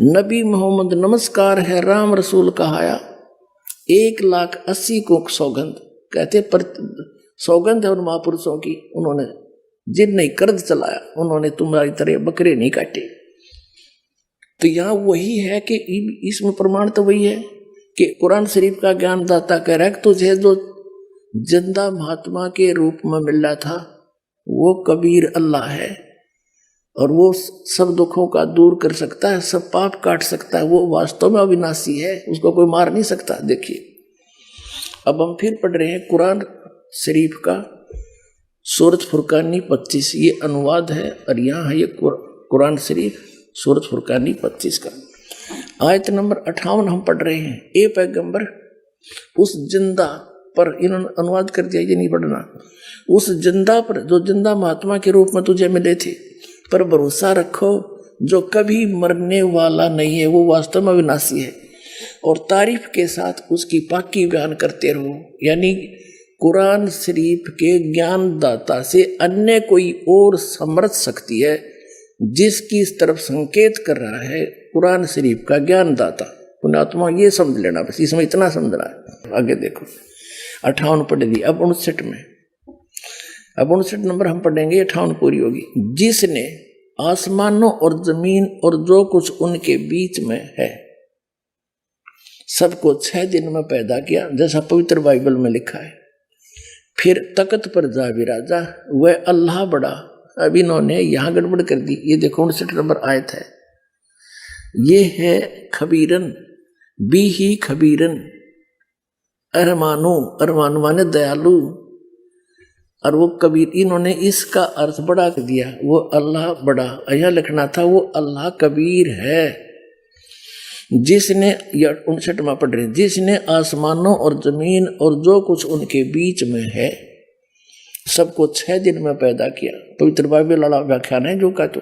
नबी मोहम्मद नमस्कार है, राम रसूल कहाया, 1,80,000 को सौगंध। कहते पर सौगंध है उन महापुरुषों की, उन्होंने जिन नहीं कर्ज चलाया, उन्होंने तुम्हारी तरह बकरे नहीं काटे। तो यहाँ वही है कि इसमें प्रमाण तो वही है कि कुरान शरीफ का ज्ञान दाता कह रहा है कि तुझे जो जिंदा महात्मा के रूप में मिल रहा था वो कबीर अल्लाह है, और वो सब दुखों का दूर कर सकता है, सब पाप काट सकता है, वो वास्तव में अविनाशी है, उसको कोई मार नहीं सकता। देखिए अब हम फिर पढ़ रहे हैं कुरान शरीफ का सूरत फुरकानी 25, ये अनुवाद है, और यहाँ है ये कुरान शरीफ सूरत फुरकानी 25 का आयत नंबर 58 हम पढ़ रहे हैं। ए पैगंबर, उस जिंदा पर, इन्होंने अनुवाद कर दिया, ये नहीं पढ़ना, उस जिंदा पर जो जिंदा महात्मा के रूप में तुझे मिले थे पर भरोसा रखो, जो कभी मरने वाला नहीं है, वो वास्तव में विनाशी है, और तारीफ के साथ उसकी पाकी बयान करते रहो। यानी कुरान शरीफ के ज्ञान दाता से अन्य कोई और समर्थ शक्ति है जिसकी इस तरफ संकेत कर रहा है कुरान शरीफ का ज्ञान दाता पुण्यात्मा। ये समझ लेना, बस इसमें इतना समझना है। आगे देखो 58 पढ़ ली, अब 59 में, अब 59 नंबर हम पढ़ेंगे, 58 पूरी होगी। जिसने आसमानों और जमीन और जो कुछ उनके बीच में है सबको 6 दिन में पैदा किया, जैसा पवित्र बाइबल में लिखा है। फिर तकत पर जा विराजा, वह अल्लाह बड़ा। अब इन्होंने यहाँ गड़बड़ कर दी, ये देखो 59 नंबर आयत है, ये है खबीरन बी ही खबीरन, अरमानो, अरमानो माने दयालु, और वो कबीर, इन्होंने इसका अर्थ बड़ा कर दिया, वो अल्लाह बड़ा, यहाँ लिखना था वो अल्लाह कबीर है। जिसने, या 59वां पढ़ रहे, जिसने आसमानों और जमीन और जो कुछ उनके बीच में है सबको 6 दिन में पैदा किया। पवित्र बाइबल वाला व्याख्यान है जो का। तो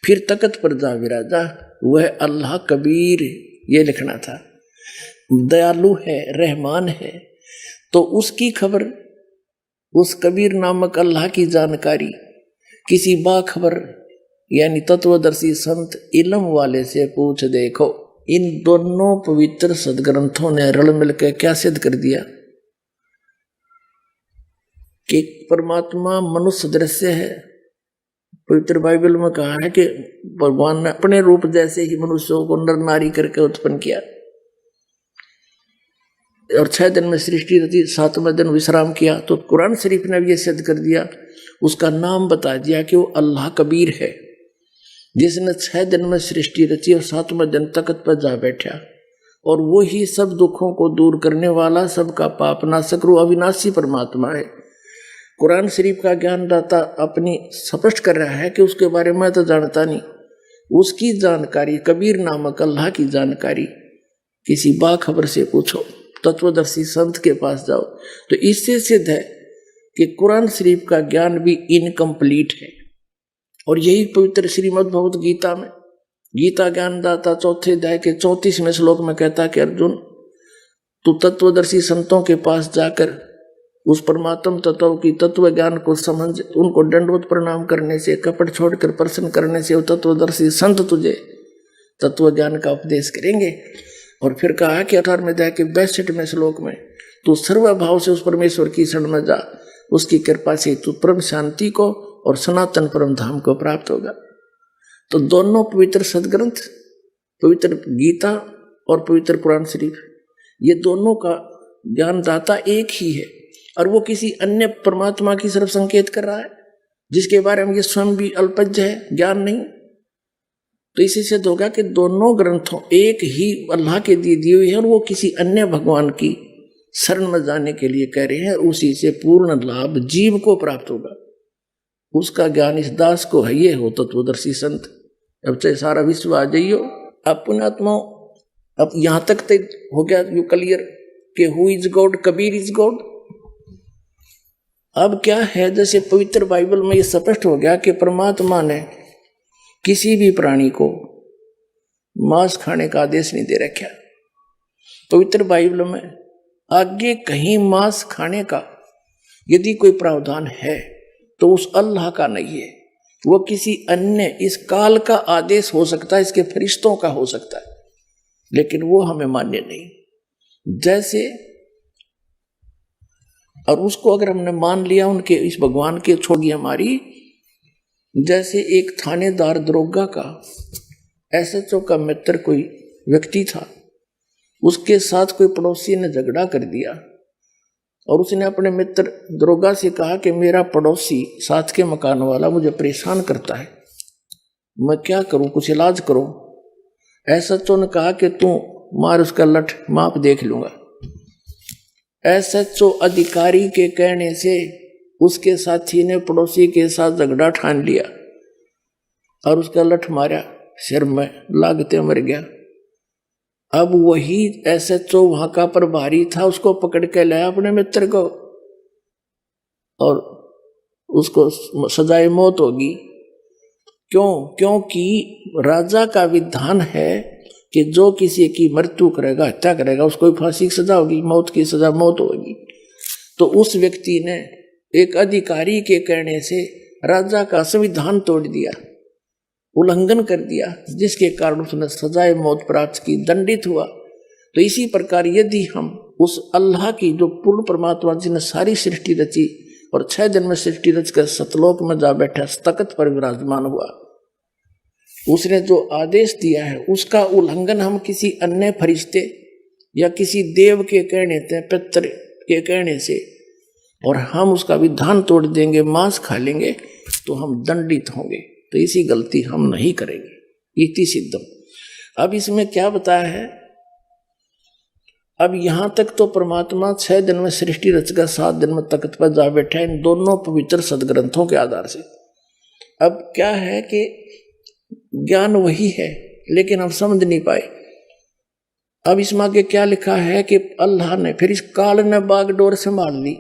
फिर तकत पर जा विराजा, वह अल्लाह कबीर, ये लिखना था, दयालु है, रहमान है। तो उसकी खबर, उस कबीर नामक अल्लाह की जानकारी किसी बाखबर यानी तत्वदर्शी संत इल्म वाले से पूछ देखो। इन दोनों पवित्र सदग्रंथों ने रल मिलकर क्या सिद्ध कर दिया कि परमात्मा मनुष्य दृश्य है। पवित्र बाइबल में कहा है कि भगवान ने अपने रूप जैसे ही मनुष्यों को नर नारी करके उत्पन्न किया, और 6 दिन में सृष्टि रची, 7वें दिन विश्राम किया। तो कुरान शरीफ ने भी ये सिद्ध कर दिया, उसका नाम बता दिया कि वो अल्लाह कबीर है, जिसने 6 दिन में सृष्टि रची और 7वें दिन तकत पर जा बैठा, और वो ही सब दुखों को दूर करने वाला, सबका पाप नाशक रू अविनाशी परमात्मा है। कुरान शरीफ का ज्ञानदाता अपनी स्पष्ट कर रहा है कि उसके बारे में तो जानता नहीं, उसकी जानकारी, कबीर नामक अल्लाह की जानकारी किसी बाखबर से पूछो, तत्वदर्शी संत के पास जाओ। तो इससे सिद्ध है कि कुरान शरीफ का ज्ञान भी इनकम्प्लीट है। और यही पवित्र श्रीमद् भगवत गीता में गीता ज्ञानदाता चौथे अध्याय के 34वें श्लोक में कहता है कि अर्जुन, तू तत्वदर्शी संतों के पास जाकर उस परमात्म तत्व की तत्व ज्ञान को समझ, उनको दंडवत प्रणाम करने से, कपट छोड़कर प्रसन्न करने से वो तत्वदर्शी संत तुझे तत्व ज्ञान का उपदेश करेंगे। और फिर कहा कि 18वें अध्याय के 62वें श्लोक में, तू सर्वभाव से उस परमेश्वर की शरण में जा, उसकी कृपा से तू परम शांति को और सनातन परम धाम को प्राप्त होगा। तो दोनों पवित्र सदग्रंथ, पवित्र गीता और पवित्र कुरान शरीफ, ये दोनों का ज्ञानदाता एक ही है और वो किसी अन्य परमात्मा की तरफ संकेत कर रहा है जिसके बारे में ये स्वयं भी अल्पज्ञ है, ज्ञान नहीं। तो इसी से होगा कि दोनों ग्रंथों एक ही अल्लाह के दिए हुए हैं और वो किसी अन्य भगवान की शरण में जाने के लिए कह रहे हैं और उसी से पूर्ण लाभ जीव को प्राप्त होगा। उसका ज्ञान इस दास को है, ये हो तत्वदर्शी संत। अब चाहे सारा विश्व आ जाइयो। अब पुण्यात्मा, अब यहां तक तो हो गया यू क्लियर कि who is God, Kabir is God. अब क्या है, जैसे पवित्र बाइबल में ये स्पष्ट हो गया कि परमात्मा ने किसी भी प्राणी को मांस खाने का आदेश नहीं दे रखा। पवित्र बाइबल में आगे कहीं मांस खाने का यदि कोई प्रावधान है तो उस अल्लाह का नहीं है, वो किसी अन्य इस काल का आदेश हो सकता है, इसके फरिश्तों का हो सकता है, लेकिन वो हमें मान्य नहीं। जैसे और उसको अगर हमने मान लिया उनके इस भगवान के, छोड़ी हमारी, जैसे एक थानेदार दरोगा का एसएचओ का मित्र कोई व्यक्ति था, उसके साथ कोई पड़ोसी ने झगड़ा कर दिया और उसने अपने मित्र दरोगा से कहा कि मेरा पड़ोसी साथ के मकान वाला मुझे परेशान करता है, मैं क्या करूं, कुछ इलाज करो। एसएचओ ने कहा कि तू मार उसका लठ, माप देख लूंगा। एसएचओ अधिकारी के कहने से उसके साथी ने पड़ोसी के साथ झगड़ा ठान लिया और उसका लठ मारा, सिर में लागते मर गया। अब वही एसएचओ वहां का प्रभारी था, उसको पकड़ के लाया अपने मित्र को और उसको सजाए मौत होगी। क्यों? क्योंकि राजा का विधान है कि जो किसी की मृत्यु करेगा, हत्या करेगा, उसको फांसी की सजा होगी, मौत की सजा मौत होगी। तो उस व्यक्ति ने एक अधिकारी के कहने से राजा का संविधान तोड़ दिया, उल्लंघन कर दिया, जिसके कारण उसने सजाए मौत प्राप्त की, दंडित हुआ। तो इसी प्रकार यदि हम उस अल्लाह की, जो पूर्ण परमात्मा जिसने सारी सृष्टि रची और 6 दिन में सृष्टि रच कर सतलोक में जा बैठा, तख्त पर विराजमान हुआ, उसने जो आदेश दिया है उसका उल्लंघन हम किसी अन्य फरिश्ते या किसी देव के कहने से, पितर के कहने से, और हम उसका विधान तोड़ देंगे, मांस खा लेंगे, तो हम दंडित होंगे। तो इसी गलती हम नहीं करेंगे। इति सिद्धम। अब इसमें क्या बताया है, अब यहां तक तो परमात्मा 6 दिन में सृष्टि रचकर 7 दिन में तख्त पर जा बैठा इन दोनों पवित्र सदग्रंथों के आधार से। अब क्या है कि ज्ञान वही है लेकिन हम समझ नहीं पाए। अब इसमें आगे क्या लिखा है कि अल्लाह ने फिर इस काल ने बागडोर संभाल ली।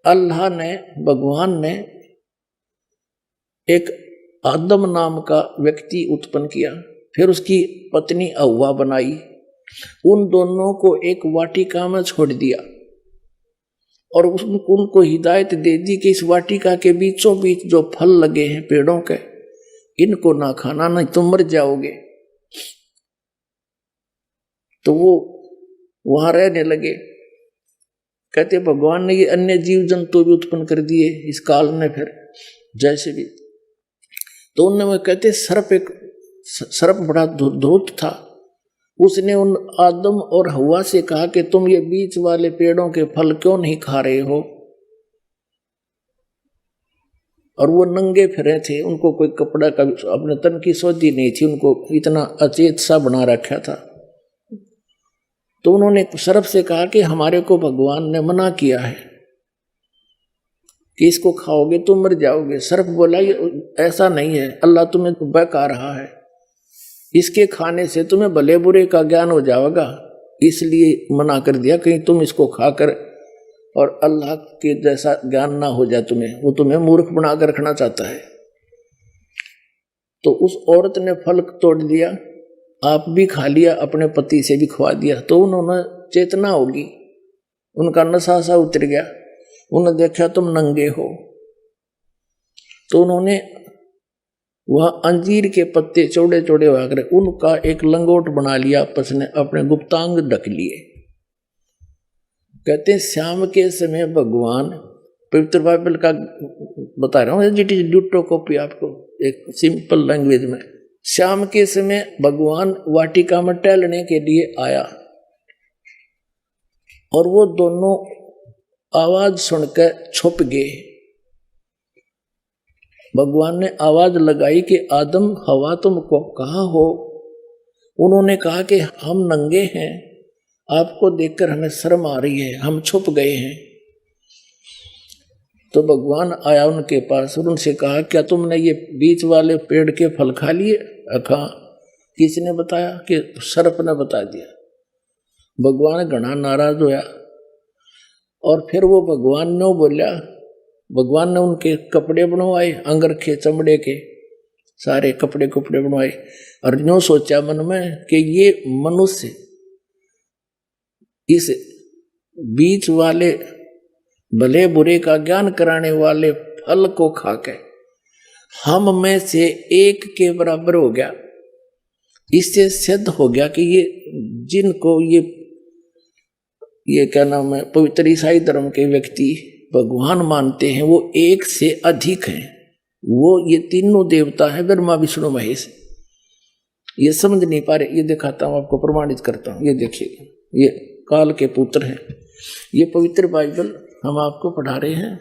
अल्लाह ने, भगवान ने एक आदम नाम का व्यक्ति उत्पन्न किया, फिर उसकी पत्नी हव्वा बनाई, उन दोनों को एक वाटिका में छोड़ दिया और उनको हिदायत दे दी कि इस वाटिका के बीचों बीच जो फल लगे हैं पेड़ों के, इनको ना खाना, नहीं तुम मर जाओगे। तो वो वहां रहने लगे। कहते भगवान ने ये अन्य जीव जंतु भी उत्पन्न कर दिए इस काल ने, फिर जैसे भी। तो उनमें कहते सर्प बड़ा धूर्त था, उसने उन आदम और हव्वा से कहा कि तुम ये बीच वाले पेड़ों के फल क्यों नहीं खा रहे हो। और वो नंगे फिरे थे, उनको कोई कपड़ा का अपने तन की सोधी नहीं थी, उनको इतना अचेत सा बना रखा था। तो उन्होंने सर्प से कहा कि हमारे को भगवान ने मना किया है कि इसको खाओगे तुम मर जाओगे। सर्प बोला ये ऐसा नहीं है, अल्लाह तुम्हें बहका रहा है, इसके खाने से तुम्हें भले बुरे का ज्ञान हो जाएगा, इसलिए मना कर दिया कहीं तुम इसको खाकर और अल्लाह के जैसा ज्ञान ना हो जाए तुम्हें, वो तुम्हें मूर्ख बनाकर रखना चाहता है। तो उस औरत ने फल तोड़ दिया, आप भी खा लिया, अपने पति से भी खवा दिया, तो उन्होंने चेतना होगी, उनका नशा सा उतर गया, उन्होंने देखा तुम नंगे हो, तो उन्होंने वह अंजीर के पत्ते चौड़े चौड़े होकर उनका एक लंगोट बना लिया, आपस में अपने गुप्तांग ढक लिए। कहते हैं शाम के समय भगवान, पवित्र बाइबल का बता रहा हूँ, इट इज ड्यूटो कॉपी, आपको एक सिंपल लैंग्वेज में, शाम के समय भगवान वाटिका में टहलने के लिए आया और वो दोनों आवाज सुनकर छुप गए। भगवान ने आवाज लगाई कि आदम हवा तुमको कहाँ हो? उन्होंने कहा कि हम नंगे हैं, आपको देखकर हमें शर्म आ रही है, हम छुप गए हैं। तो भगवान आया उनके पास और उनसे कहा क्या तुमने ये बीच वाले पेड़ के फल खा लिए? कहा किसने बताया? कि सर्प ने बता दिया। भगवान घना नाराज होया और फिर वो भगवान ने बोला, भगवान ने उनके कपड़े बनवाए, अंगरखे चमड़े के सारे कपड़े बनवाए और यूं सोचा मन में कि ये मनुष्य इस बीच वाले भले बुरे का ज्ञान कराने वाले फल को खाके हम में से एक के बराबर हो गया। इससे सिद्ध हो गया कि ये जिनको ये क्या नाम है, पवित्र ईसाई धर्म के व्यक्ति भगवान मानते हैं, वो एक से अधिक हैं। वो ये तीनों देवता हैं, ब्रह्मा विष्णु महेश। ये समझ नहीं पा रहे, ये दिखाता हूं आपको, प्रमाणित करता हूं। ये देखिए, ये काल के पुत्र हैं। ये पवित्र बाइबल हम आपको पढ़ा रहे हैं,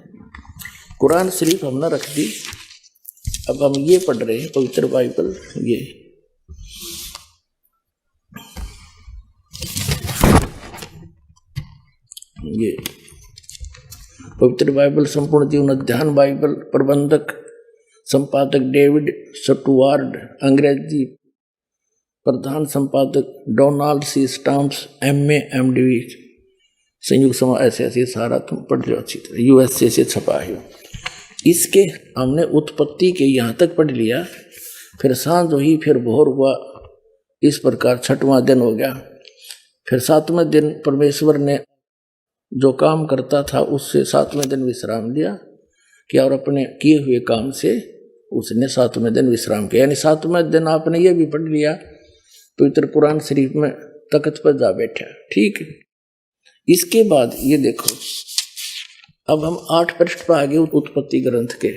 कुरान शरीफ हमने रख दी, अब हम ये पढ़ रहे हैं पवित्र बाइबल। ये पवित्र बाइबल संपूर्ण जीवन अध्ययन बाइबल, प्रबंधक संपादक डेविड स्टुअर्ट, अंग्रेजी प्रधान संपादक Donald C Stamps, MA MD, संयुक्त समाज, ऐसे सारा तुम पढ़ लो अच्छी तरह, USA से छपा है। इसके हमने उत्पत्ति के यहाँ तक पढ़ लिया, फिर सांझ हुई, फिर भोर हुआ, इस प्रकार 6वां दिन हो गया। फिर 7वें दिन परमेश्वर ने जो काम करता था उससे 7वें दिन विश्राम लिया कि और अपने किए हुए काम से उसने 7वें दिन विश्राम किया। यानी 7वें दिन आपने ये भी पढ़ लिया, पवित्र कुरान शरीफ में तख्त पर जा बैठा, ठीक है। इसके बाद ये देखो, अब हम 8 पृष्ठ पर आगे उत्पत्ति ग्रंथ के,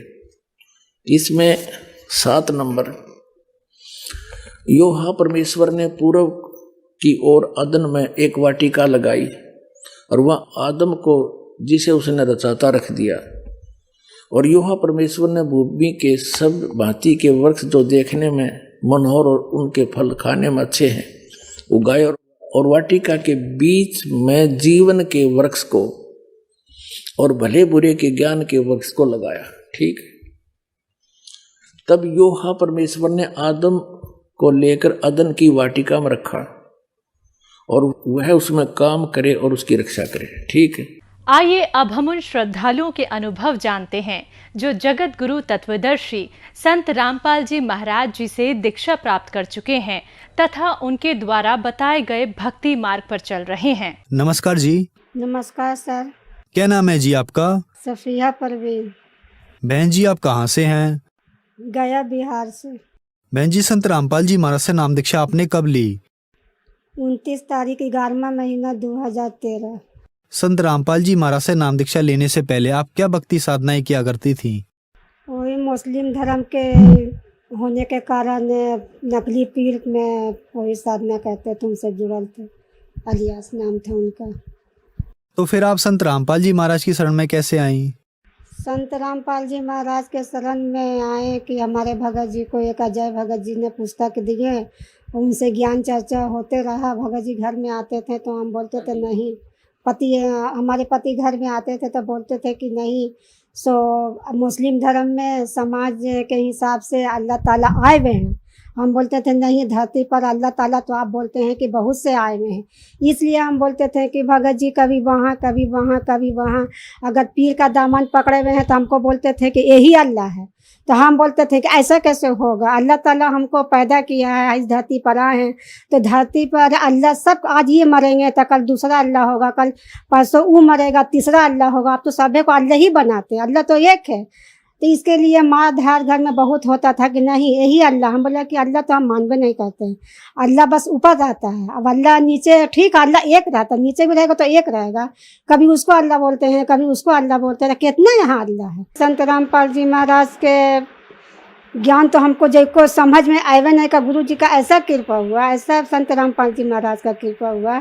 इसमें 7 नंबर, योहा परमेश्वर ने पूर्व की ओर अदन में एक वाटिका लगाई और वह आदम को जिसे उसने रचाता रख दिया। और योहा परमेश्वर ने भूमि के सब भांति के वृक्ष जो देखने में मनोहर और उनके फल खाने में अच्छे हैं उगाए, और वाटिका के बीच में जीवन के वृक्ष को और भले बुरे के ज्ञान के वृक्ष को लगाया, ठीक। तब योहा परमेश्वर ने आदम को लेकर अदन की वाटिका में रखा और वह उसमें काम करे और उसकी रक्षा करे, ठीक है। आइए अब हम उन श्रद्धालुओं के अनुभव जानते हैं जो जगत गुरु तत्वदर्शी संत रामपाल जी महाराज जी से दीक्षा प्राप्त कर चुके हैं तथा उनके द्वारा बताए गए भक्ति मार्ग पर चल रहे हैं। नमस्कार जी। नमस्कार सर। क्या नाम है जी आपका? सफिया परवीन। बहन जी आप कहाँ से हैं? गया बिहार से। बहन जी, संत रामपाल जी महाराज से नाम दीक्षा आपने कब ली? 29 तारीख 11वां महीना 2013। संत रामपाल जी महाराज से नाम दीक्षा लेने से पहले आप क्या भक्ति साधनाएं किया करती थी? वही मुस्लिम धर्म के होने के कारण नकली पीर में वही साधना करते थे, उनसे जुड़ल थे, अलियास नाम था उनका। तो फिर आप संत रामपाल जी महाराज की शरण में कैसे आई? संत रामपाल जी महाराज के शरण में आए कि हमारे भगत जी को एक अजय भगत जी ने पुस्तक दिए, उनसे ज्ञान चर्चा होते रहा। भगत जी घर में आते थे तो हम बोलते थे नहीं, हमारे पति घर में आते थे तो बोलते थे कि नहीं, सो मुस्लिम धर्म में समाज के हिसाब से अल्लाह ताला आए हुए हैं। हम बोलते थे नहीं, धरती पर अल्लाह ताला तो आप बोलते हैं कि बहुत से आए हुए हैं। इसलिए हम बोलते थे कि भगत जी कभी वहाँ कभी वहाँ कभी वहाँ, अगर पीर का दामन पकड़े हुए हैं तो हमको बोलते थे कि यही अल्लाह है। तो हम बोलते थे कि ऐसा कैसे होगा, अल्लाह ताला हमको पैदा किया है, इस धरती पर आए हैं, तो धरती पर अल्लाह सब, आज ये मरेंगे तो कल दूसरा अल्लाह होगा, कल परसों वो मरेगा तीसरा अल्लाह होगा। अब तो सभी को अल्लाह ही बनाते हैं, अल्लाह तो एक है। तो इसके लिए मार धार घर में बहुत होता था कि नहीं यही अल्लाह। हम बोला कि अल्लाह तो हम मानबे नहीं करते हैं, अल्लाह बस ऊपर रहता है। अब अल्लाह नीचे, ठीक अल्लाह एक रहता है, नीचे भी रहेगा तो एक रहेगा, कभी उसको अल्लाह बोलते हैं कभी उसको अल्लाह बोलते हैं, कितना यहाँ अल्लाह है। संत रामपाल जी महाराज के ज्ञान तो हमको जिसको समझ में आवे नहीं का, गुरु जी का ऐसा कृपा हुआ, ऐसा संत रामपाल जी महाराज का कृपा हुआ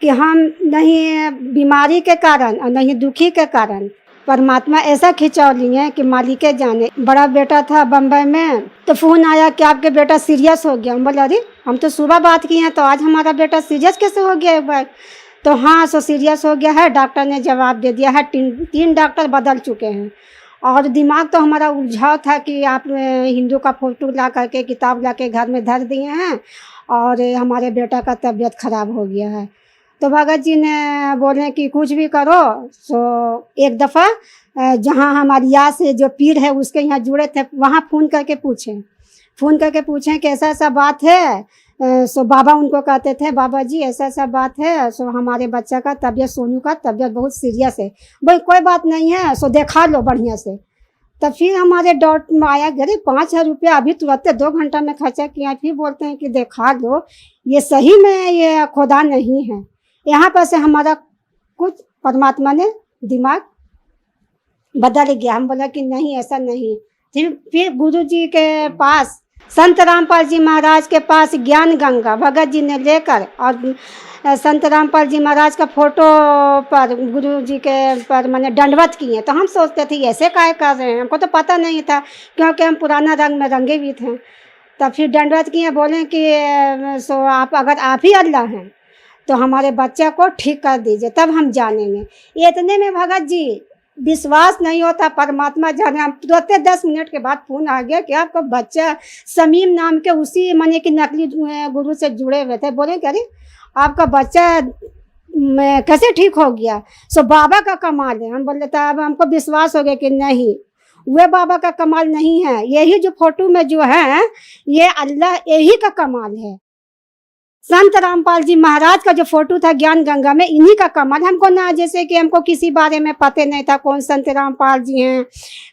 कि हम नहीं बीमारी के कारण और नहीं दुखी के कारण परमात्मा ऐसा खिंचाव लिए कि मालिके जाने। बड़ा बेटा था बम्बई में, तो फोन आया कि आपके बेटा सीरियस हो गया। हम बोला अरे हम तो सुबह बात किए हैं, तो आज हमारा बेटा सीरियस कैसे हो गया एक बार? तो हाँ सो सीरियस हो गया है, डॉक्टर ने जवाब दे दिया है। तीन डॉक्टर बदल चुके हैं। और दिमाग तो हमारा उलझाव था कि आप हिंदू का फोटो ला करके किताब ला के घर में धर दिए हैं और हमारे बेटा का तबीयत खराब हो गया है। तो भगत जी ने बोले कि कुछ भी करो। सो एक दफ़ा जहाँ हमारी या से जो पीर है उसके यहाँ जुड़े थे, वहाँ फ़ोन करके पूछें कि ऐसा ऐसा बात है। सो बाबा उनको कहते थे बाबा जी ऐसा ऐसा बात है, सो हमारे बच्चा का तबीयत, सोनू का तबीयत बहुत सीरियस है। भाई कोई बात नहीं है, सो देखा लो बढ़िया से। तब फिर हमारे डॉट में आया, अरे 5,000 रुपया अभी तुरंत 2 घंटा में खर्चा किया। फिर बोलते हैं कि देखा लो, ये सही में ये खुदा नहीं है। यहाँ पर से हमारा कुछ परमात्मा ने दिमाग बदल गया। हम बोला कि नहीं ऐसा नहीं। फिर गुरु जी के पास, संत रामपाल जी महाराज के पास ज्ञान गंगा भगत जी ने लेकर और संत रामपाल जी महाराज का फोटो पर गुरु जी के पर मैंने दंडवत किए। तो हम सोचते थे ऐसे काय कर रहे हैं, हमको तो पता नहीं था क्योंकि हम पुराना रंग में रंगे भी थे। तब फिर दंडवत किए, बोले कि सो आप अगर आप ही अल्लाह हैं तो हमारे बच्चे को ठीक कर दीजिए, तब हम जानेंगे। इतने में भगत जी विश्वास नहीं होता, परमात्मा जाने। हम तुरंत 10 मिनट के बाद फोन आ गया कि आपका बच्चा समीम नाम के उसी माने कि नकली गुरु से जुड़े हुए थे। बोले कि अरे आपका बच्चा कैसे ठीक हो गया? सो बाबा का कमाल है। हम बोले तो अब हमको विश्वास हो गया कि नहीं, वह बाबा का कमाल नहीं है, यही जो फोटो में जो है ये अल्लाह यही का कमाल है। संत रामपाल जी महाराज का जो फोटो था ज्ञान गंगा में, इन्हीं का कमाल। हमको ना जैसे कि हमको किसी बारे में पता नहीं था कौन संत रामपाल जी हैं,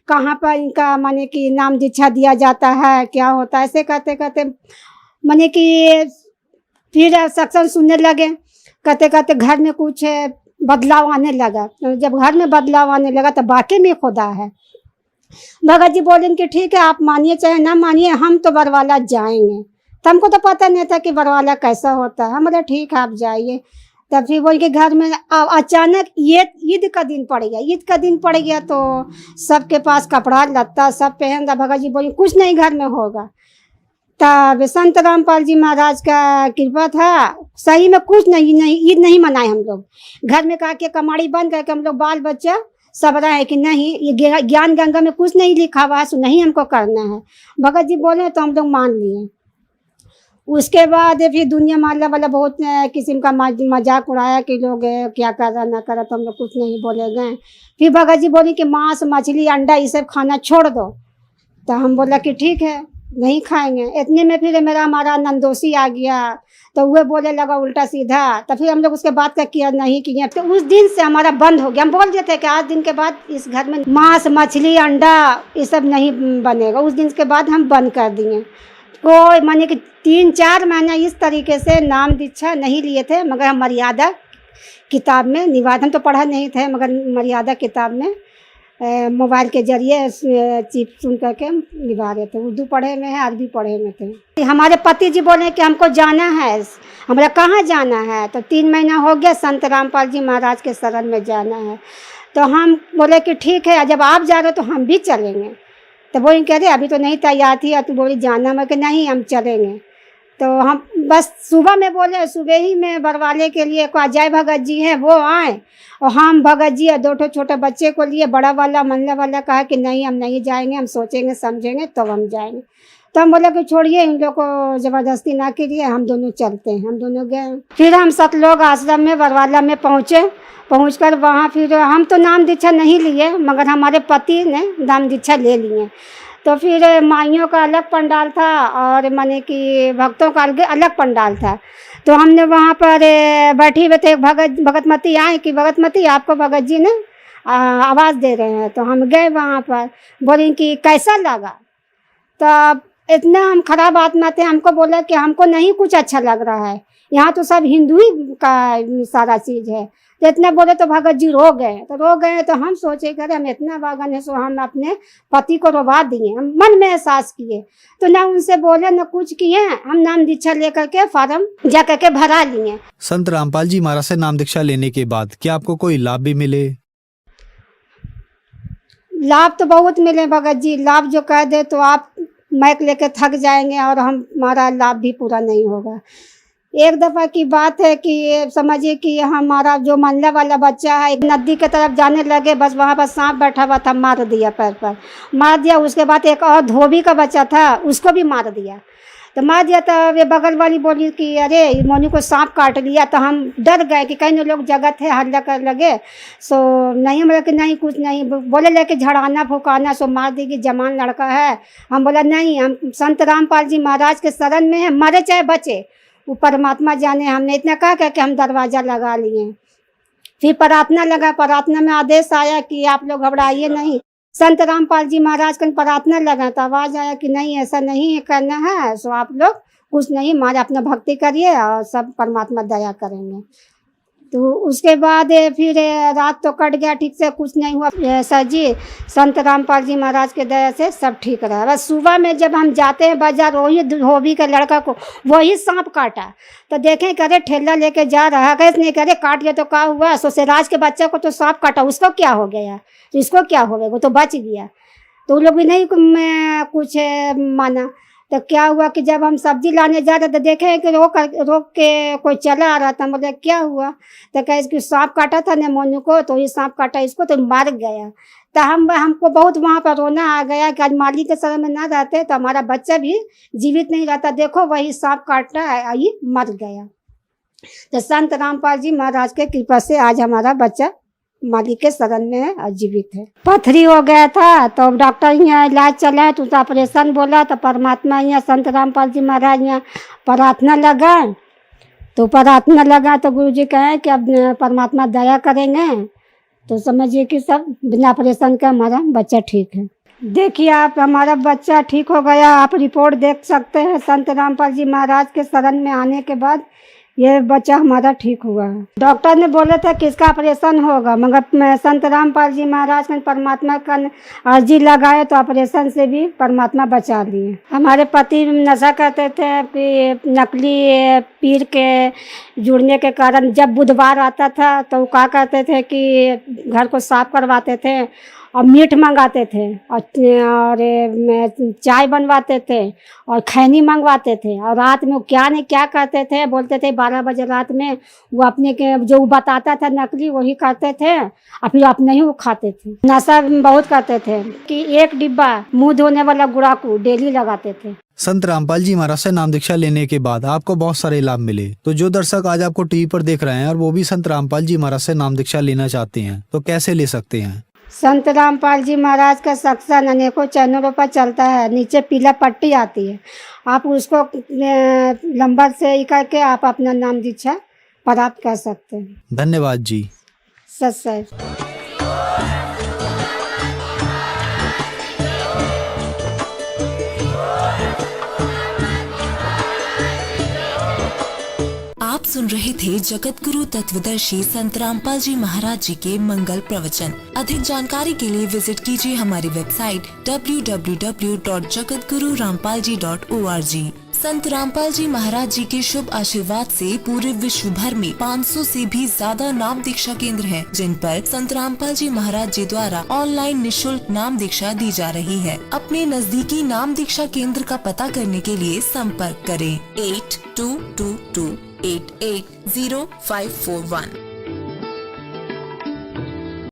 कहाँ पर इनका माने कि नाम दीक्षा दिया जाता है, क्या होता है। ऐसे करते करते माने कि फिर सत्संग सुनने लगे। करते करते घर में कुछ बदलाव आने लगा। जब घर में बदलाव आने लगा तो वाकई में खुदा है। भगत जी बोले कि ठीक है आप मानिए चाहे ना मानिए, हम तो बरवाला जाएंगे। तो हमको तो पता नहीं था कि बरवाला कैसा होता है। हमारे ठीक है आप जाइए। तब फिर बोल के घर में अचानक ये ईद का दिन पड़ गया। ईद का दिन पड़ गया तो सबके पास कपड़ा लत्ता सब पहन रहा। भगत जी बोले कुछ नहीं घर में होगा। तब संत रामपाल जी महाराज का कृपा था, सही में कुछ नहीं ईद नहीं मनाए हम लोग। घर में कहा कि कमाड़ी बंद करके हम लोग बाल बच्चा सब रहा है कि नहीं ये ज्ञान गंगा में कुछ नहीं लिखा हुआ है, सो नहीं हमको करना है। भगत जी बोले तो हम लोग मान लिए। उसके बाद फिर दुनिया मारने वाला बहुत किस्म का मजाक उड़ाया कि लोग क्या कर रहा ना कर रहा, तो हम लोग कुछ नहीं बोले गए। फिर भगत जी बोली कि मांस मछली अंडा ये सब खाना छोड़ दो। तो हम बोला कि ठीक है नहीं खाएंगे। इतने में फिर हमारा नंदोसी आ गया, तो वह बोले लगा उल्टा सीधा। तो फिर हम लोग उसके बाद का किया नहीं किया। तो उस दिन से हमारा बंद हो गया। हम बोल देते कि आज दिन के बाद इस घर में मांस मछली अंडा ये सब नहीं बनेगा। उस दिन के बाद हम बंद कर दिए। कोई माने कि 3-4 महीना इस तरीके से नाम दीक्षा नहीं लिए थे, मगर हम मर्यादा किताब में निवादन तो पढ़ा नहीं थे, मगर मर्यादा किताब में मोबाइल के जरिए चिप सुन करके हम निभा रहे थे। उर्दू पढ़े में है, अरबी पढ़े में थे। हमारे पति जी बोले कि हमको जाना है। हमारा कहाँ जाना है? तो 3 महीना हो गया, संत रामपाल जी महाराज के शरण में जाना है। तो हम बोले कि ठीक है जब आप जा रहे हो तो हम भी चलेंगे। तो बोली कह रहे अभी तो नहीं तैयार थी, तू बोली जाना। मैं कि नहीं हम चलेंगे। तो हम बस सुबह में बोले, सुबह ही में बरवाले के लिए को अजय भगत जी हैं वो आए, और हम भगत जी और 2 छोटे बच्चे को लिए। बड़ा वाला मंगला वाला कहा कि नहीं हम नहीं जाएंगे, हम सोचेंगे समझेंगे तो हम जाएंगे। तो हम बोले कि छोड़िए इन लोग को ज़बरदस्ती ना कीजिए, हम दोनों चलते हैं। हम दोनों गए। फिर हम सतलोक आश्रम में बरवाला में पहुँचकर वहाँ फिर हम तो नाम दीक्षा नहीं लिए, मगर हमारे पति ने नाम दीक्षा ले लिए। तो फिर माइयों का अलग पंडाल था और माने कि भक्तों का अलग पंडाल था। तो हमने वहाँ पर बैठी हुए थे, भगतमती आए कि भगतमती आपको भगत जी ने आवाज़ दे रहे हैं। तो हम गए वहाँ पर, बोले कि कैसा लगा। तो इतना हम खराब आत्मा थे, हमको बोला कि हमको नहीं कुछ अच्छा लग रहा है, यहाँ तो सब हिंदू ही का सारा चीज़ है। तो इतना बोले तो भगत जी रो गए। तो हम सोचे करे हम इतना बागन है, सो हम अपने पति को रोवा दिए। हम मन में एहसास किए, तो ना उनसे बोले न कुछ किए, हम नाम दीक्षा लेकर के फार्म जा करके भरा लिए। संत रामपाल जी महाराज से नाम दीक्षा लेने के बाद क्या आपको कोई लाभ भी मिले? लाभ तो बहुत मिले भगत जी, लाभ जो कह दे तो आप मैक लेके थक जाएंगे और हमारा लाभ भी पूरा नहीं होगा। एक दफ़ा की बात है कि समझिए कि हमारा जो मंडला वाला बच्चा है, एक नदी की तरफ जाने लगे, बस वहाँ पर सांप बैठा हुआ था, मार दिया, पैर पर मार दिया। उसके बाद एक और धोबी का बच्चा था, उसको भी मार दिया। तो मार दिया तो वे बगल वाली बोली कि अरे मोनी को सांप काट लिया। तो हम डर गए कि कहीं लोग जगत है हल्ला कर लगे। सो नहीं, हम बोला कि नहीं कुछ नहीं, बोले लेके झड़ाना फुकाना, सो मार देगी, जवान लड़का है। हम बोला नहीं, हम संत रामपाल जी महाराज के शरण में है, मरे चाहे बचे, वो परमात्मा जाने। हमने इतना कहा कि हम दरवाज़ा लगा लिए। फिर प्रार्थना लगा, प्रार्थना में आदेश आया कि आप लोग घबराइए नहीं। संत रामपाल जी महाराज का प्रार्थना लगा तो आवाज़ आया कि नहीं ऐसा नहीं करना है, सो आप लोग कुछ नहीं, मारे अपना भक्ति करिए और सब परमात्मा दया करेंगे। तो उसके बाद फिर रात तो कट गया, ठीक से कुछ नहीं हुआ। सर जी संत रामपाल जी महाराज के दया से सब ठीक रहा। बस सुबह में जब हम जाते हैं बाजार, वही धोबी के लड़का को वही सांप काटा। तो देखें करे ठेला लेके जा रहा, कैसे नहीं करे काट गया तो क्या हुआ। सोसेराज के बच्चे को तो सांप काटा, उसको क्या हो गया, तो इसको क्या हो गया, वो तो बच गया। तो वो लोग भी नहीं कुछ माना। तो क्या हुआ कि जब हम सब्जी लाने जा रहे थे, देखे कि रोक के कोई चला आ रहा था। बोले क्या हुआ, तो कहे कि सांप काटा था ने मोनू को, तो ये सांप काटा इसको तो मर गया। तो हमको बहुत वहाँ पर रोना आ गया कि आज मालिक के शरण में ना रहते तो हमारा बच्चा भी जीवित नहीं रहता। देखो वही सांप काटा है, ये मर गया। तो संत रामपाल जी महाराज के कृपा से आज हमारा बच्चा मालिक के शरण में है और जीवित है। पथरी हो गया था तो डॉक्टर यहाँ इलाज चला तो ऑपरेशन बोला। तो परमात्मा यहाँ संत रामपाल जी महाराज यहाँ प्रार्थना लगा। तो प्रार्थना लगा तो गुरु जी कहे कि अब परमात्मा दया करेंगे। तो समझिए कि सब बिना ऑपरेशन का हमारा बच्चा ठीक है। देखिए आप, हमारा बच्चा ठीक हो गया। आप रिपोर्ट देख सकते हैं। संत रामपाल जी महाराज के शरण में आने के बाद ये बच्चा हमारा ठीक हुआ है। डॉक्टर ने बोले थे कि इसका ऑपरेशन होगा, मगर संत रामपाल जी महाराज ने परमात्मा का अर्जी लगाए तो ऑपरेशन से भी परमात्मा बचा लिए। हमारे पति नशा करते थे कि नकली पीर के जुड़ने के कारण जब बुधवार आता था तो वो क्या करते थे कि घर को साफ करवाते थे और मीट मंगाते थे और चाय बनवाते थे और खैनी मंगवाते थे। और रात में क्या नहीं क्या करते थे, बोलते थे 12 बजे रात में वो अपने के जो वो बताता था नकली वही करते थे और फिर अपने ही वो खाते थे। नशा बहुत करते थे कि 1 डिब्बा मुंह धोने वाला गुड़ाकू डेली लगाते थे। संत रामपाल जी महाराज से नाम दीक्षा लेने के बाद आपको बहुत सारे लाभ मिले। तो जो दर्शक आज आपको टीवी पर देख रहे हैं और वो भी संत रामपाल जी महाराज से नाम दीक्षा लेना चाहते हैं तो कैसे ले सकते हैं? संत रामपाल जी महाराज का सत्संग अनेकों चैनलों पर चलता है। नीचे पीला पट्टी आती है, आप उसको नंबर से करके आप अपना नाम दीक्षा प्राप्त कर सकते हैं। धन्यवाद जी। सत्संग आप सुन रहे थे जगत गुरु तत्वदर्शी संत रामपाल जी महाराज जी के मंगल प्रवचन। अधिक जानकारी के लिए विजिट कीजिए हमारी वेबसाइट www.jagatgururampalji.org। संत रामपाल जी महाराज जी के शुभ आशीर्वाद से पूरे विश्व भर में 500 से भी ज्यादा नाम दीक्षा केंद्र हैं, जिन पर संत रामपाल जी महाराज जी द्वारा ऑनलाइन निशुल्क नाम दीक्षा दी जा रही है। अपने नजदीकी नाम दीक्षा केंद्र का पता करने के लिए संपर्क करें 8222880541।